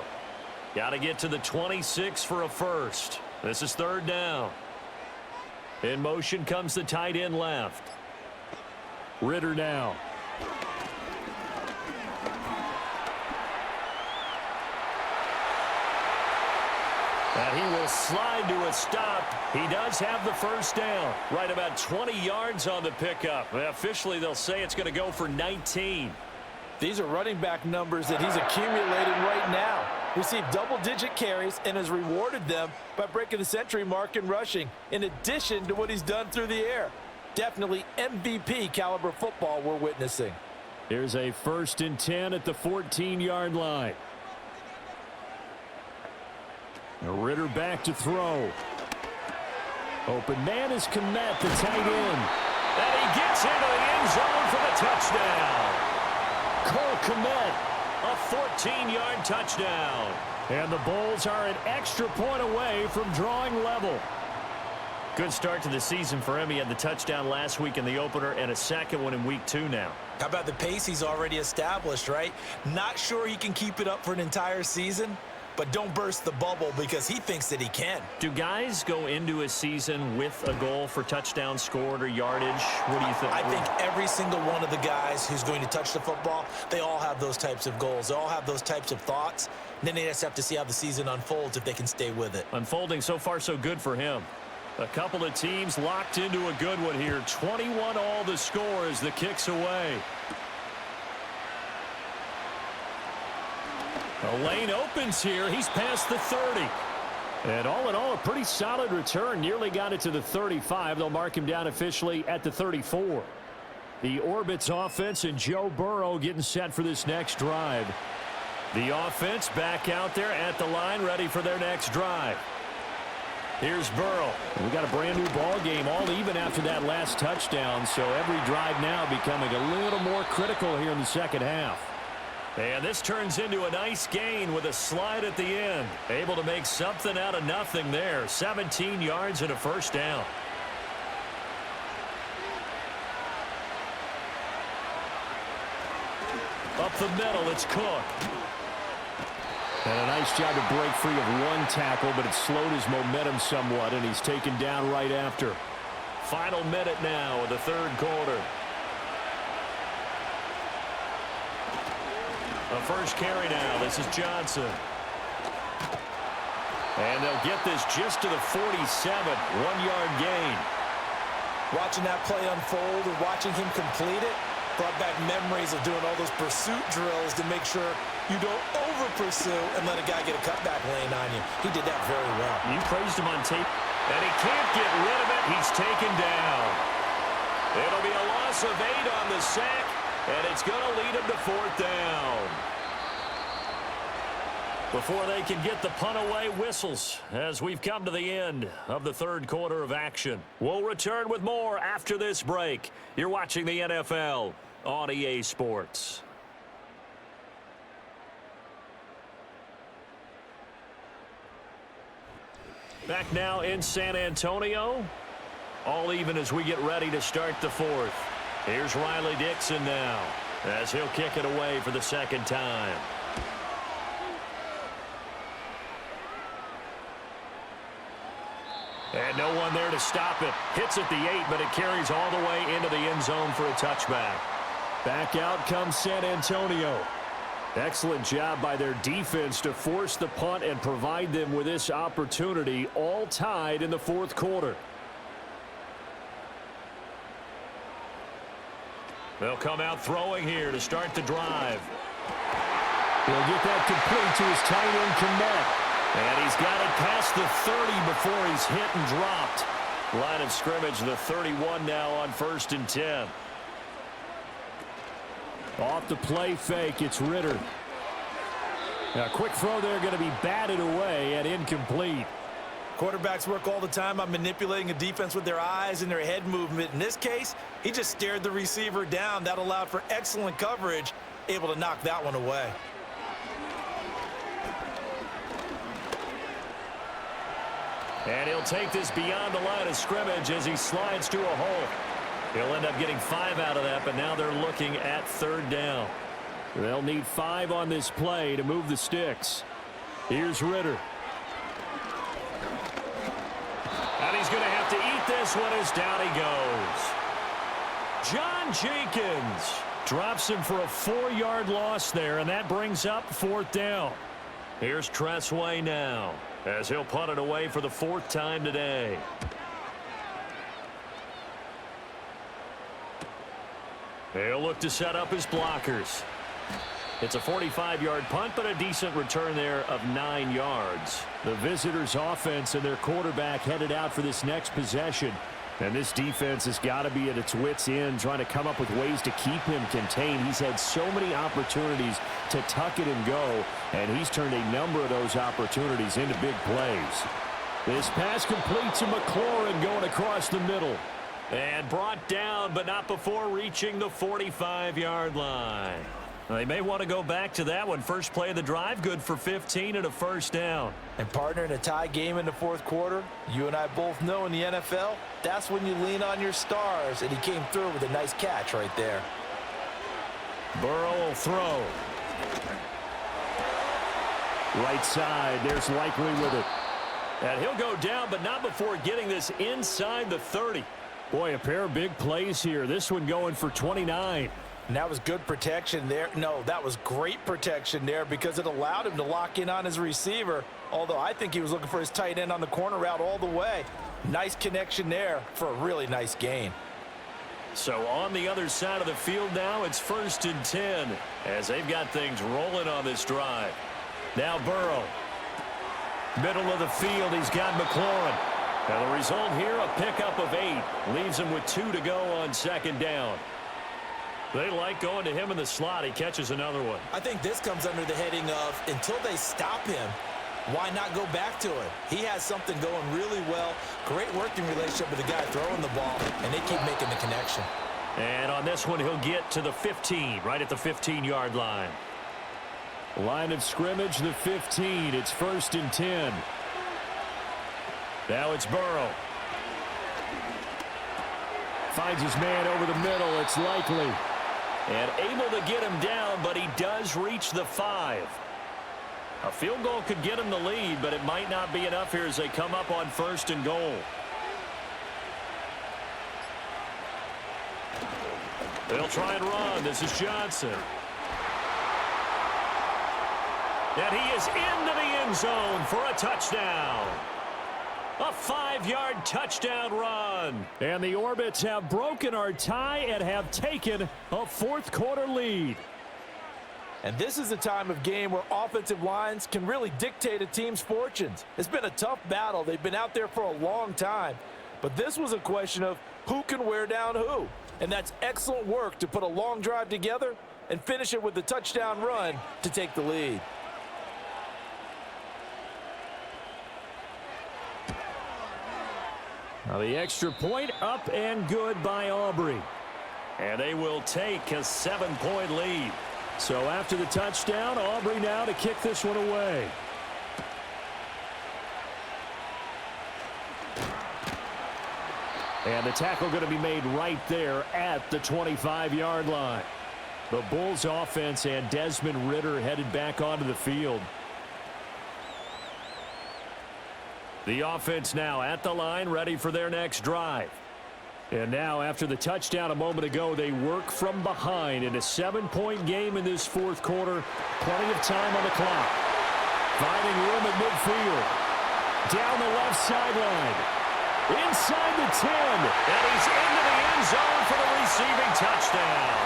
[SPEAKER 2] Got to get to the 26 for a first. This is third down. In motion comes the tight end left. Ritter now. And he will slide to a stop. He does have the first down. Right about 20 yards on the pickup. Officially, they'll say it's going to go for 19.
[SPEAKER 3] These are running back numbers that he's accumulating right now. Received double-digit carries and has rewarded them by breaking the century mark in rushing, in addition to what he's done through the air. Definitely MVP caliber football we're witnessing.
[SPEAKER 2] Here's a 1st and 10 at the 14-yard line. Ritter back to throw. Open man is Kmet, the tight end. And he gets into the end zone for the touchdown. Cole Kmet, a 14-yard touchdown. And the Bulls are an extra point away from drawing level. Good start to the season for him. He had the touchdown last week in the opener and a second one in week 2 now.
[SPEAKER 3] How about the pace he's already established, right? Not sure he can keep it up for an entire season, but don't burst the bubble because he thinks that he can.
[SPEAKER 2] Do guys go into a season with a goal for touchdown scored or yardage? What do you think?
[SPEAKER 3] I think every single one of the guys who's going to touch the football, they all have those types of goals. They all have those types of thoughts. And then they just have to see how the season unfolds if they can stay with it.
[SPEAKER 2] Unfolding so far so good for him. A couple of teams locked into a good one here. 21 all the score as the kick's away. The lane opens here. He's past the 30. And all in all, a pretty solid return. Nearly got it to the 35. They'll mark him down officially at the 34. The Orbits offense and Joe Burrow getting set for this next drive. The offense back out there at the line, ready for their next drive. Here's Burrow. We got a brand new ball game, all even after that last touchdown. So every drive now becoming a little more critical here in the second half. And this turns into a nice gain with a slide at the end. Able to make something out of nothing there. 17 yards and a first down. Up the middle, it's Cook. And a nice job to break free of one tackle, but it slowed his momentum somewhat, and he's taken down right after. Final minute now of the third quarter. The first carry now. This is Johnson. And they'll get this just to the 47. 1-yard gain.
[SPEAKER 3] Watching that play unfold and watching him complete it brought back memories of doing all those pursuit drills to make sure you don't over-pursue and let a guy get a cutback lane on you. He did that very well.
[SPEAKER 2] You praised him on tape. And he can't get rid of it. He's taken down. It'll be a loss of 8 on the sack, and it's going to lead him to 4th down. Before they can get the punt away, whistles as we've come to the end of the third quarter of action. We'll return with more after this break. You're watching the NFL on EA Sports. Back now in San Antonio. All even as we get ready to start the fourth. Here's Riley Dixon now as he'll kick it away for the second time. And no one there to stop it. Hits at the 8, but it carries all the way into the end zone for a touchback. Back out comes San Antonio. Excellent job by their defense to force the punt and provide them with this opportunity, all tied in the fourth quarter. They'll come out throwing here to start the drive. He'll get that complete to his tight end, Kmet. And he's got it past the 30 before he's hit and dropped. Line of scrimmage, the 31 now on 1st and 10. Off the play fake, it's Ritter. A quick throw there going to be batted away and incomplete.
[SPEAKER 3] Quarterbacks work all the time on manipulating a defense with their eyes and their head movement. In this case, he just stared the receiver down. That allowed for excellent coverage, able to knock that one away.
[SPEAKER 2] And he'll take this beyond the line of scrimmage as he slides to a hole. He'll end up getting 5 out of that, but now they're looking at 3rd down. They'll need 5 on this play to move the sticks. Here's Ritter. And he's going to have to eat this one as down he goes. John Jenkins drops him for a 4-yard loss there, and that brings up 4th down. Here's Tressway now, as he'll punt it away for the 4th time today. He'll look to set up his blockers. It's a 45-yard punt, but a decent return there of 9 yards. The visitors' offense and their quarterback headed out for this next possession. And this defense has got to be at its wits' end, trying to come up with ways to keep him contained. He's had so many opportunities to tuck it and go, and he's turned a number of those opportunities into big plays. This pass complete to McLaurin going across the middle. And brought down, but not before reaching the 45-yard line. They may want to go back to that one. First play of the drive, good for 15 and a 1st down.
[SPEAKER 3] And partner, in a tie game in the 4th quarter, you and I both know in the NFL, that's when you lean on your stars, and he came through with a nice catch right there.
[SPEAKER 2] Burrow will throw. Right side, there's Likely with it. And he'll go down, but not before getting this inside the 30. Boy, a pair of big plays here. This one going for 29.
[SPEAKER 3] And that was good protection there. No, that was great protection there because it allowed him to lock in on his receiver, although I think he was looking for his tight end on the corner route all the way. Nice connection there for a really nice gain.
[SPEAKER 2] So on the other side of the field now, it's 1st and 10 as they've got things rolling on this drive. Now Burrow. Middle of the field, he's got McLaurin. Now the result here, a pickup of 8. Leaves him with 2 to go on 2nd down. They like going to him in the slot. He catches another one.
[SPEAKER 3] I think this comes under the heading of until they stop him, why not go back to it? He has something going really well. Great working relationship with the guy throwing the ball, and they keep making the connection.
[SPEAKER 2] And on this one, he'll get to the 15, right at the 15-yard line. Line of scrimmage, the 15. It's 1st and 10. Now it's Burrow. Finds his man over the middle. It's Likely. And able to get him down, but he does reach the 5. A field goal could get him the lead, but it might not be enough here as they come up on 1st and goal. They'll try and run. This is Johnson. And he is into the end zone for a touchdown. A 5-yard touchdown run. And the Orbits have broken our tie and have taken a 4th quarter lead.
[SPEAKER 3] And this is a time of game where offensive lines can really dictate a team's fortunes. It's been a tough battle. They've been out there for a long time. But this was a question of who can wear down who. And that's excellent work to put a long drive together and finish it with the touchdown run to take the lead.
[SPEAKER 2] Now the extra point up and good by Aubrey. And they will take a 7-point lead. So after the touchdown, Aubrey now to kick this one away. And the tackle going to be made right there at the 25-yard line. The Bulls offense and Desmond Ritter headed back onto the field. The offense now at the line, ready for their next drive. And now, after the touchdown a moment ago, they work from behind in a 7-point game in this 4th quarter. Plenty of time on the clock. Finding room at midfield. Down the left sideline. Inside the 10. And he's into the end zone for the receiving touchdown.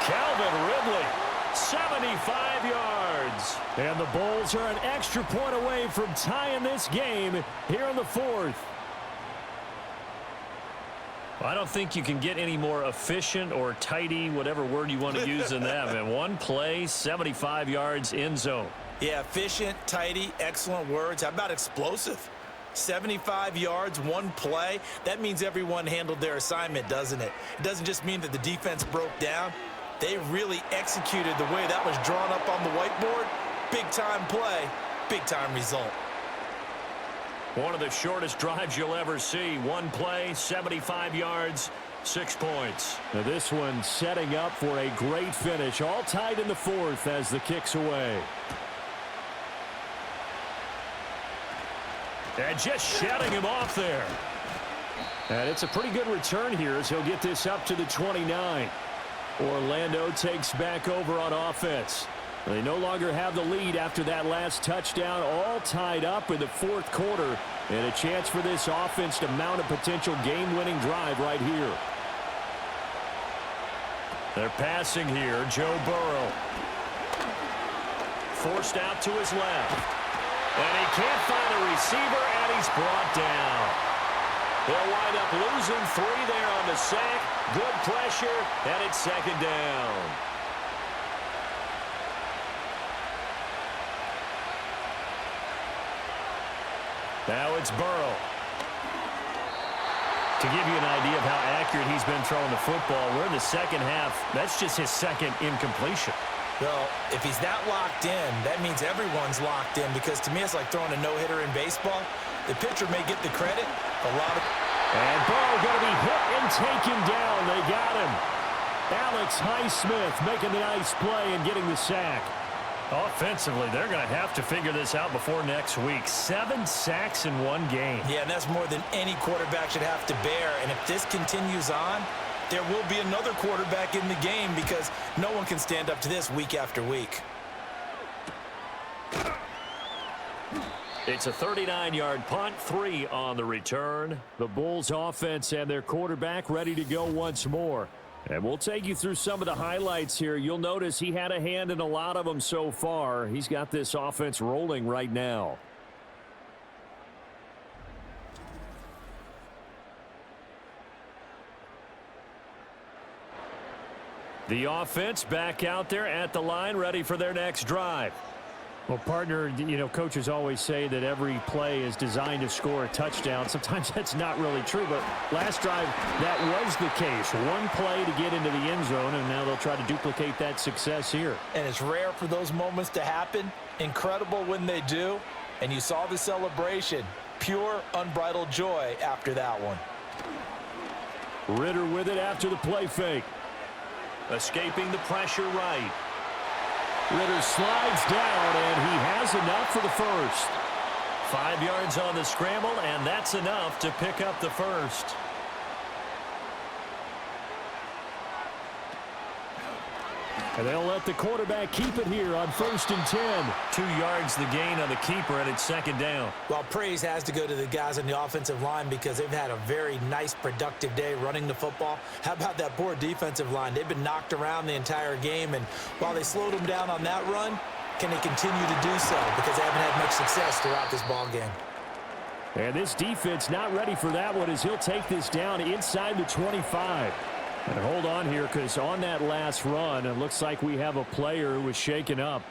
[SPEAKER 2] Calvin Ridley, 75 yards. And the Bulls are an extra point away from tying this game here in the 4th. I don't think you can get any more efficient or tidy, whatever word you want to use in that. Man, one play, 75 yards, end zone.
[SPEAKER 3] Yeah, efficient, tidy, excellent words. How about explosive? 75 yards, one play. That means everyone handled their assignment, doesn't it? It doesn't just mean that the defense broke down. They really executed the way that was drawn up on the whiteboard. Big-time play, big-time result.
[SPEAKER 2] One of the shortest drives you'll ever see. One play, 75 yards, 6 points. Now this one setting up for a great finish. All tied in the 4th as the kick's away. And just shutting him off there. And it's a pretty good return here as he'll get this up to the 29. Orlando takes back over on offense. They no longer have the lead after that last touchdown, all tied up in the fourth quarter, and a chance for this offense to mount a potential game-winning drive right here. They're passing here. Joe Burrow. Forced out to his left. And he can't find a receiver, and he's brought down. They'll wind up losing 3 there on the sack. Good pressure, and it's second down. Now it's Burrow. To give you an idea of how accurate he's been throwing the football, we're in the second half. That's just his second incompletion.
[SPEAKER 3] Well, if he's that locked in, that means everyone's locked in, because to me it's like throwing a no-hitter in baseball. The pitcher may get the credit.
[SPEAKER 2] And Burrow going to be hit and taken down. They got him. Alex Highsmith making the nice play and getting the sack. Offensively, they're going to have to figure this out before next week. 7 sacks in one game.
[SPEAKER 3] Yeah, and that's more than any quarterback should have to bear. And if this continues on, there will be another quarterback in the game, because no one can stand up to this week after week.
[SPEAKER 2] It's a 39-yard punt, 3 on the return. The Bulls offense and their quarterback ready to go once more. And we'll take you through some of the highlights here. You'll notice he had a hand in a lot of them so far. He's got this offense rolling right now. The offense back out there at the line, ready for their next drive. Well, partner, you know, coaches always say that every play is designed to score a touchdown. Sometimes that's not really true, but last drive, that was the case. One play to get into the end zone, and now they'll try to duplicate that success here.
[SPEAKER 3] And it's rare for those moments to happen. Incredible when they do. And you saw the celebration. Pure, unbridled joy after that one.
[SPEAKER 2] Ridder with it after the play fake. Escaping the pressure right. Ridder slides down, and he has enough for the first. 5 yards on the scramble, and that's enough to pick up the first. And they'll let the quarterback keep it here on 1st and 10. 2 yards the gain on the keeper, and it's second down.
[SPEAKER 3] Well, praise has to go to the guys on the offensive line, because they've had a very nice, productive day running the football. How about that poor defensive line? They've been knocked around the entire game, and while they slowed them down on that run, can they continue to do so? Because they haven't had much success throughout this ball game.
[SPEAKER 2] And this defense not ready for that one, as he'll take this down inside the 25. And hold on here, because on that last run, it looks like we have a player who was shaken up.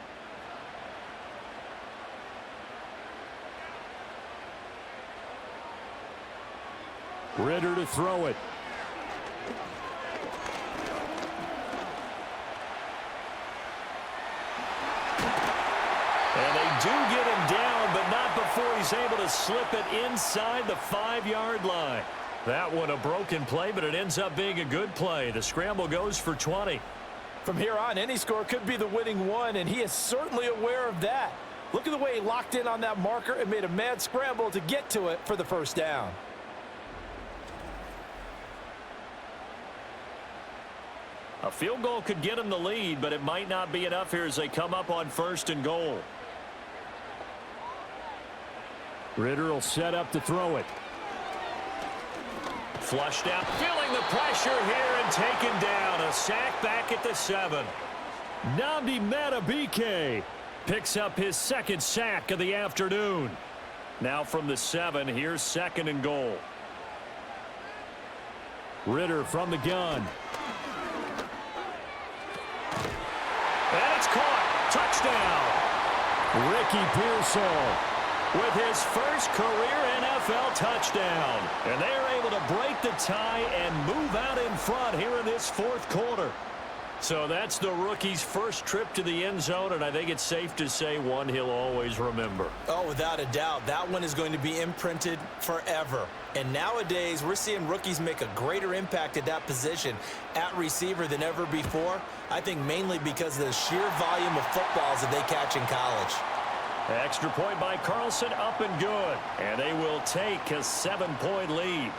[SPEAKER 2] Ridder to throw it. And they do get him down, but not before he's able to slip it inside the 5-yard line. That one a broken play, but it ends up being a good play. The scramble goes for 20.
[SPEAKER 3] From here on, any score could be the winning one, and he is certainly aware of that. Look at the way he locked in on that marker and made a mad scramble to get to it for the first down.
[SPEAKER 2] A field goal could get him the lead, but it might not be enough here as they come up on 1st and goal. Ridder will set up to throw it. Flushed out, feeling the pressure here and taken down. A sack back at the 7. Nnamdi Madubuike picks up his 2nd sack of the afternoon. Now from the 7, here's 2nd and goal. Ridder from the gun. And it's caught. Touchdown. Ricky Pearsall with his first career NFL touchdown. And they are able to break the tie and move out in front here in this 4th quarter. So that's the rookie's first trip to the end zone, and I think it's safe to say one he'll always remember.
[SPEAKER 3] Oh, without a doubt. That one is going to be imprinted forever. And nowadays, we're seeing rookies make a greater impact at that position at receiver than ever before. I think mainly because of the sheer volume of footballs that they catch in college.
[SPEAKER 4] Extra point by Carlson, up and good. And they will take a 7-point lead.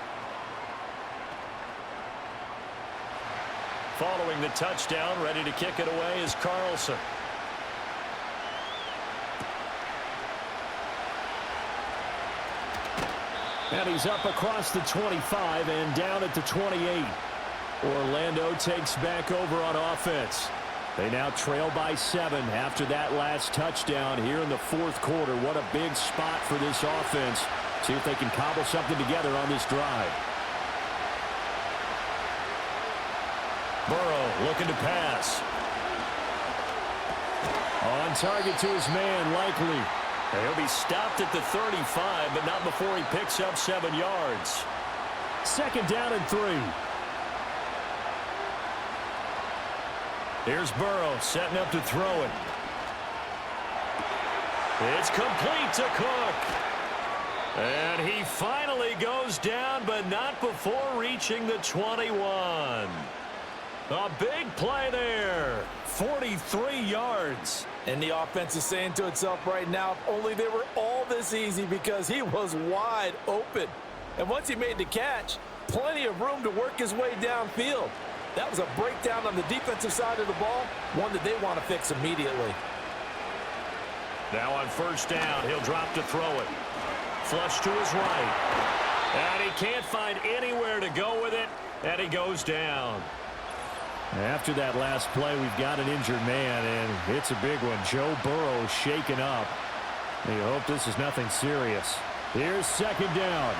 [SPEAKER 4] Following the touchdown, ready to kick it away is Carlson. And he's up across the 25 and down at the 28. Orlando takes back over on offense. They now trail by 7 after that last touchdown here in the fourth quarter. What a big spot for this offense. See if they can cobble something together on this drive. Burrow looking to pass. On target to his man, Likely. He'll be stopped at the 35, but not before he picks up 7 yards. Second down and 3. Here's Burrow setting up to throw it. It's complete to Cook. And he finally goes down, but not before reaching the 21. A big play there. 43 yards.
[SPEAKER 3] And the offense is saying to itself right now, if only they were all this easy, because he was wide open. And once he made the catch, plenty of room to work his way downfield. That was a breakdown on the defensive side of the ball, one that they want to fix immediately.
[SPEAKER 4] Now on first down, he'll drop to throw it. Flush to his right. And he can't find anywhere to go with it, and he goes down.
[SPEAKER 2] After that last play, we've got an injured man, and it's a big one. Joe Burrow shaken up. You hope this is nothing serious. Here's second down.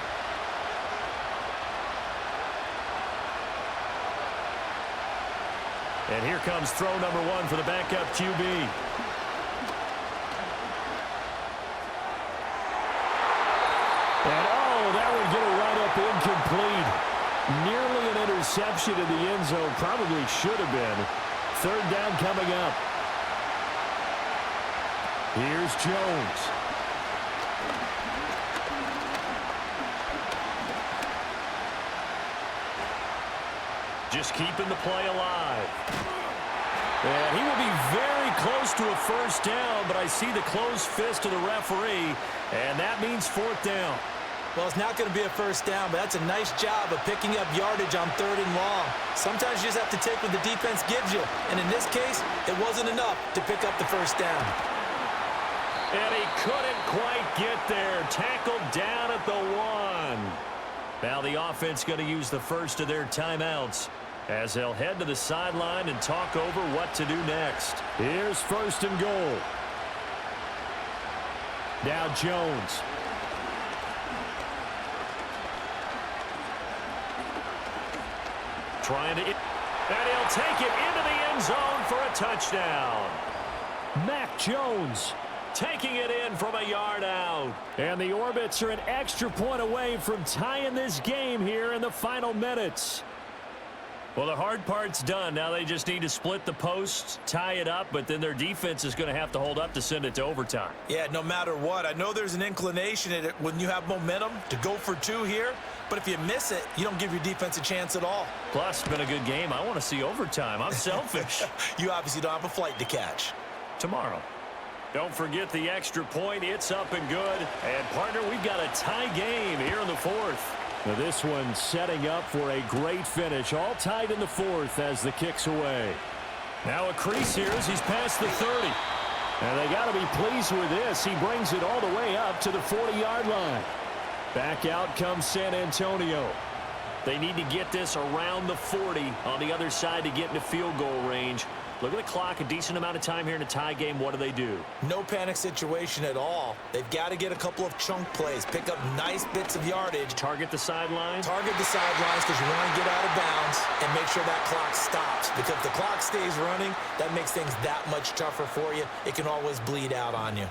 [SPEAKER 4] And here comes throw number 1 for the backup QB.
[SPEAKER 2] And that would get a right-up incomplete. Nearly an interception in the end zone. Probably should have been. Third down coming up. Here's Jones.
[SPEAKER 4] Just keeping the play alive.
[SPEAKER 2] And he will be very close to a first down, but I see the closed fist of the referee, and that means fourth down.
[SPEAKER 3] Well, it's not going to be a first down, but that's a nice job of picking up yardage on 3rd and long. Sometimes you just have to take what the defense gives you. And in this case, it wasn't enough to pick up the first down.
[SPEAKER 4] And he couldn't quite get there. Tackled down at the 1. Now the offense going to use the first of their timeouts as they'll head to the sideline and talk over what to do next.
[SPEAKER 2] Here's first and goal. Now Jones.
[SPEAKER 4] Trying to, and he'll take it into the end zone for a touchdown.
[SPEAKER 2] Mac Jones
[SPEAKER 4] taking it in from a yard out.
[SPEAKER 2] And the Orbits are an extra point away from tying this game here in the final minutes.
[SPEAKER 4] Well, the hard part's done. Now they just need to split the posts, tie it up, but then their defense is going to have to hold up to send it to overtime.
[SPEAKER 3] Yeah, no matter what. I know there's an inclination in it when you have momentum to go for 2 here, but if you miss it, you don't give your defense a chance at all.
[SPEAKER 4] Plus, it's been a good game. I want to see overtime. I'm selfish.
[SPEAKER 3] You obviously don't have a flight to catch.
[SPEAKER 4] Tomorrow. Don't forget the extra point. It's up and good. And, partner, we've got a tie game here in the 4th.
[SPEAKER 2] Now this one setting up for a great finish. All tied in the 4th as the kick's away.
[SPEAKER 4] Now a crease here as he's past the 30.
[SPEAKER 2] And they got to be pleased with this. He brings it all the way up to the 40-yard line. Back out comes San Antonio.
[SPEAKER 4] They need to get this around the 40 on the other side to get into field goal range. Look at the clock, a decent amount of time here in a tie game. What do?
[SPEAKER 3] No panic situation at all. They've got to get a couple of chunk plays, pick up nice bits of yardage.
[SPEAKER 4] Target the sidelines?
[SPEAKER 3] Target the sidelines because you want to get out of bounds and make sure that clock stops. Because if the clock stays running, that makes things that much tougher for you. It can always bleed out on you.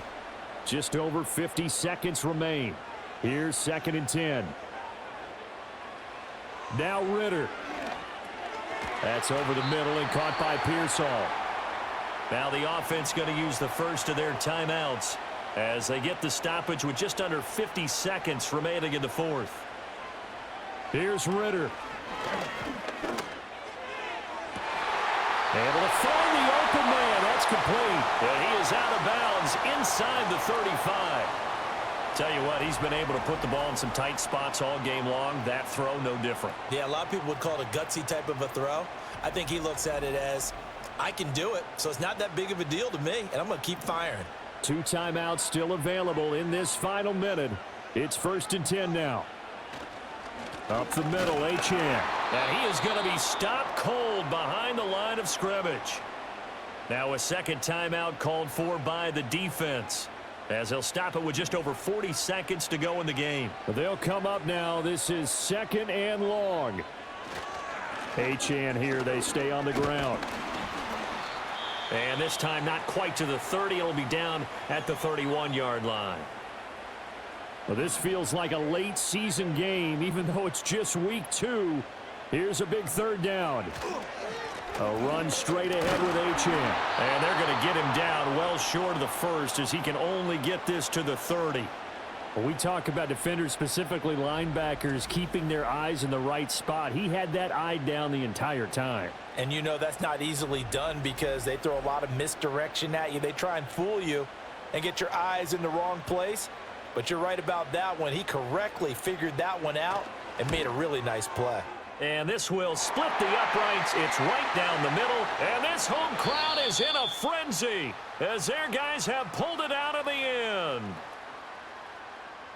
[SPEAKER 2] Just over 50 seconds remain. Here's 2nd and 10. Now Ritter. That's over the middle and caught by Pearsall.
[SPEAKER 4] Now the offense going to use the first of their timeouts as they get the stoppage with just under 50 seconds remaining in the 4th.
[SPEAKER 2] Here's Ritter. Able to find the open man. That's
[SPEAKER 4] It's complete.
[SPEAKER 2] And he is out of bounds inside the 35. Tell you what, he's been able to put the ball in some tight spots all game long. That throw, no different.
[SPEAKER 3] Yeah, a lot of people would call it a gutsy type of a throw. I think he looks at it as, I can do it, so it's not that big of a deal to me, and I'm going to keep firing.
[SPEAKER 4] 2 timeouts still available in this final minute. It's 1st and 10 now. Up the middle, Achane.
[SPEAKER 2] And he is going to be stopped cold behind the line of scrimmage. Now a second timeout called for by the defense, as they'll stop it with just over 40 seconds to go in the game.
[SPEAKER 4] They'll come up now. This is 2nd and long. Achane here. They stay on the ground.
[SPEAKER 2] And this time not quite to the 30. It'll be down at the 31-yard line.
[SPEAKER 4] Well, this feels like a late season game, even though it's just week 2. Here's a big 3rd down. A run straight ahead with Achane.
[SPEAKER 2] And they're going to get him down well short of the 1st, as he can only get this to the 30.
[SPEAKER 4] When we talk about defenders, specifically linebackers, keeping their eyes in the right spot, he had that eye down the entire time.
[SPEAKER 3] And you know that's not easily done because they throw a lot of misdirection at you. They try and fool you and get your eyes in the wrong place. But you're right about that one. He correctly figured that one out and made a really nice play.
[SPEAKER 2] And this will split the uprights. It's right down the middle. And this home crowd is in a frenzy as their guys have pulled it out of the end.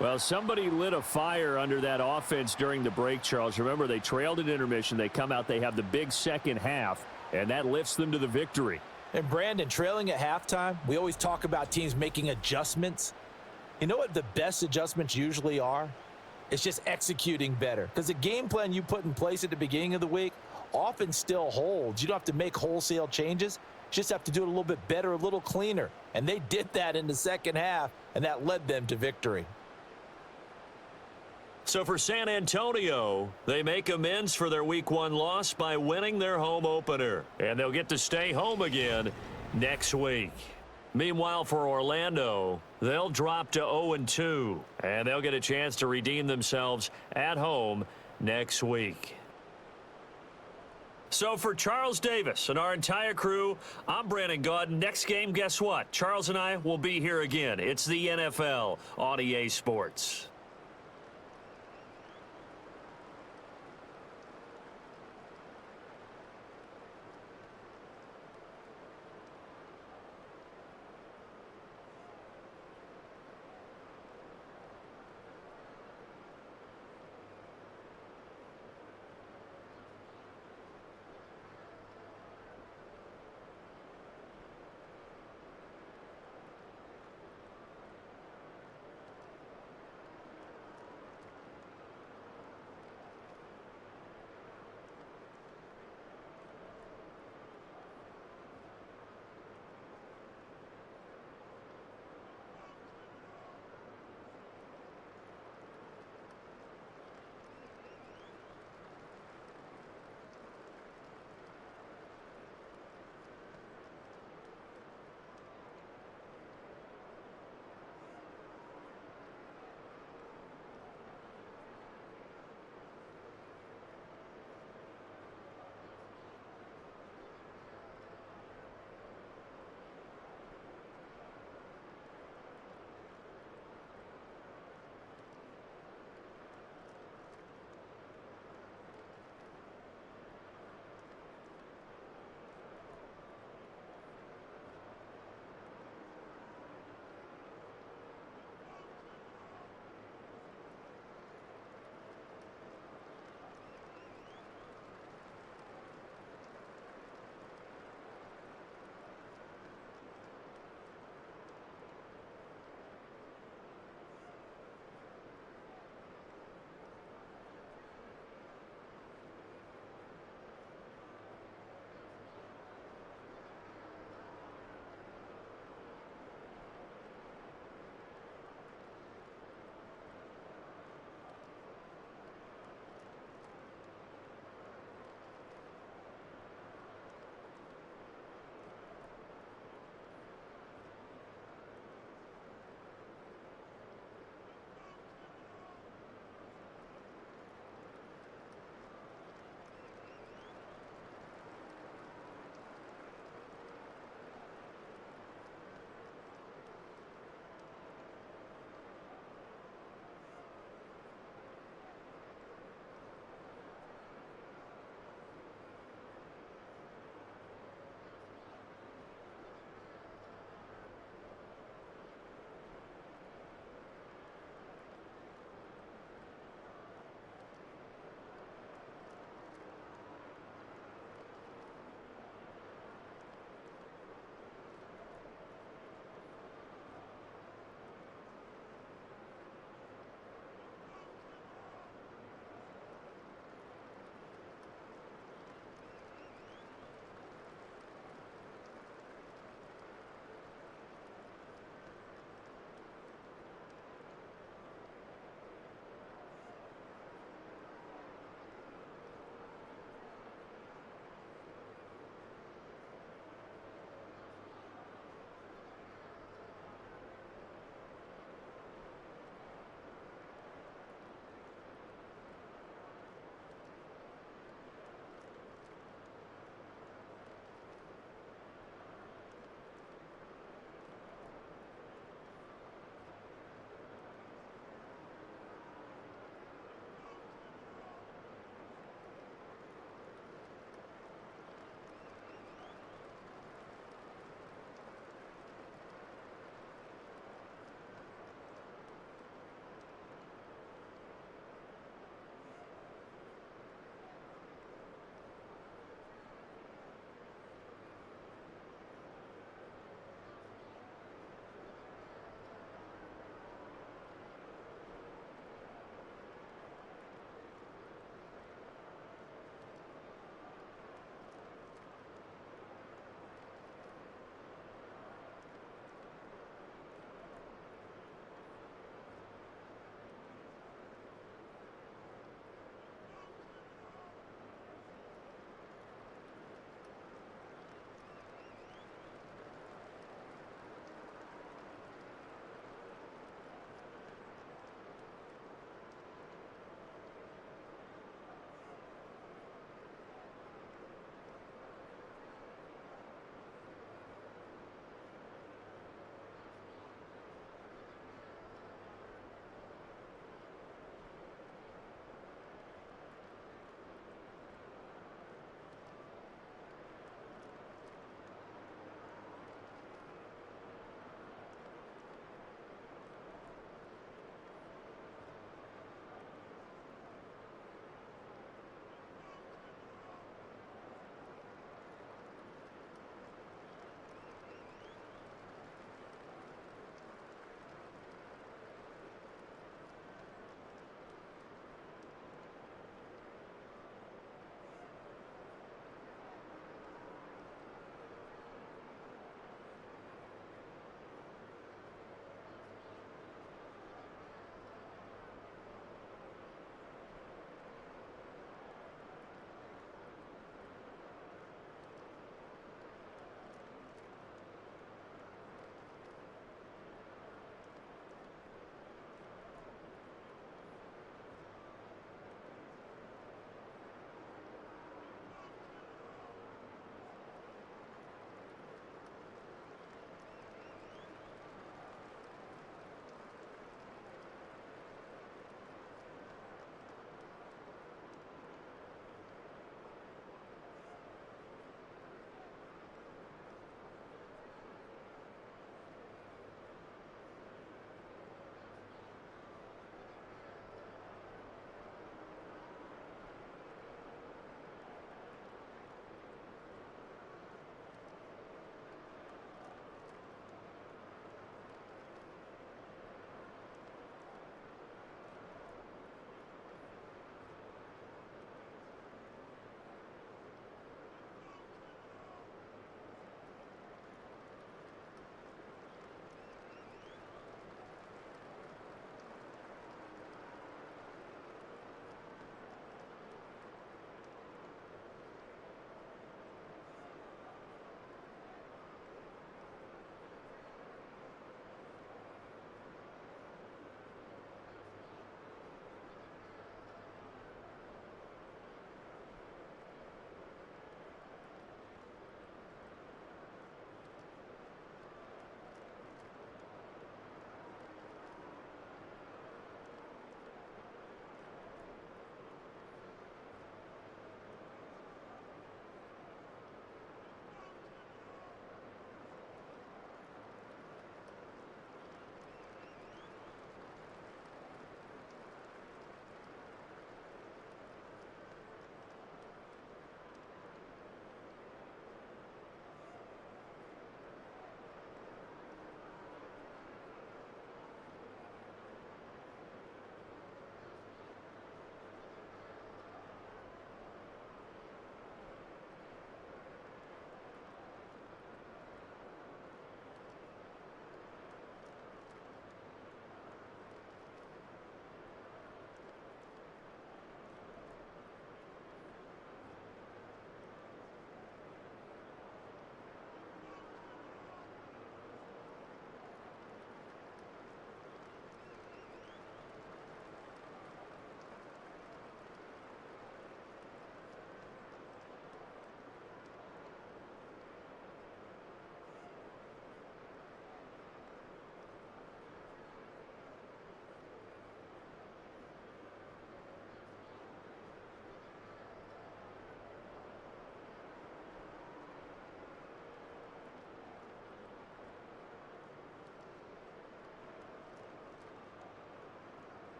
[SPEAKER 4] Well, somebody lit a fire under that offense during the break, Charles. Remember, they trailed at intermission. They come out, they have the big second half, and that lifts them to the victory.
[SPEAKER 3] And Brandon, trailing at halftime, we always talk about teams making adjustments. You know what the best adjustments usually are? It's just executing better. Because the game plan you put in place at the beginning of the week often still holds. You don't have to make wholesale changes. You just have to do it a little bit better, a little cleaner. And they did that in the second half, and that led them to victory.
[SPEAKER 2] So for San Antonio, they make amends for their Week 1 loss by winning their home opener. And they'll get to stay home again next week. Meanwhile, for Orlando, they'll drop to 0-2, and they'll get a chance to redeem themselves at home next week. So for Charles Davis and our entire crew, I'm Brandon Gaudin. Next game, guess what? Charles and I will be here again. It's the NFL on EA Sports.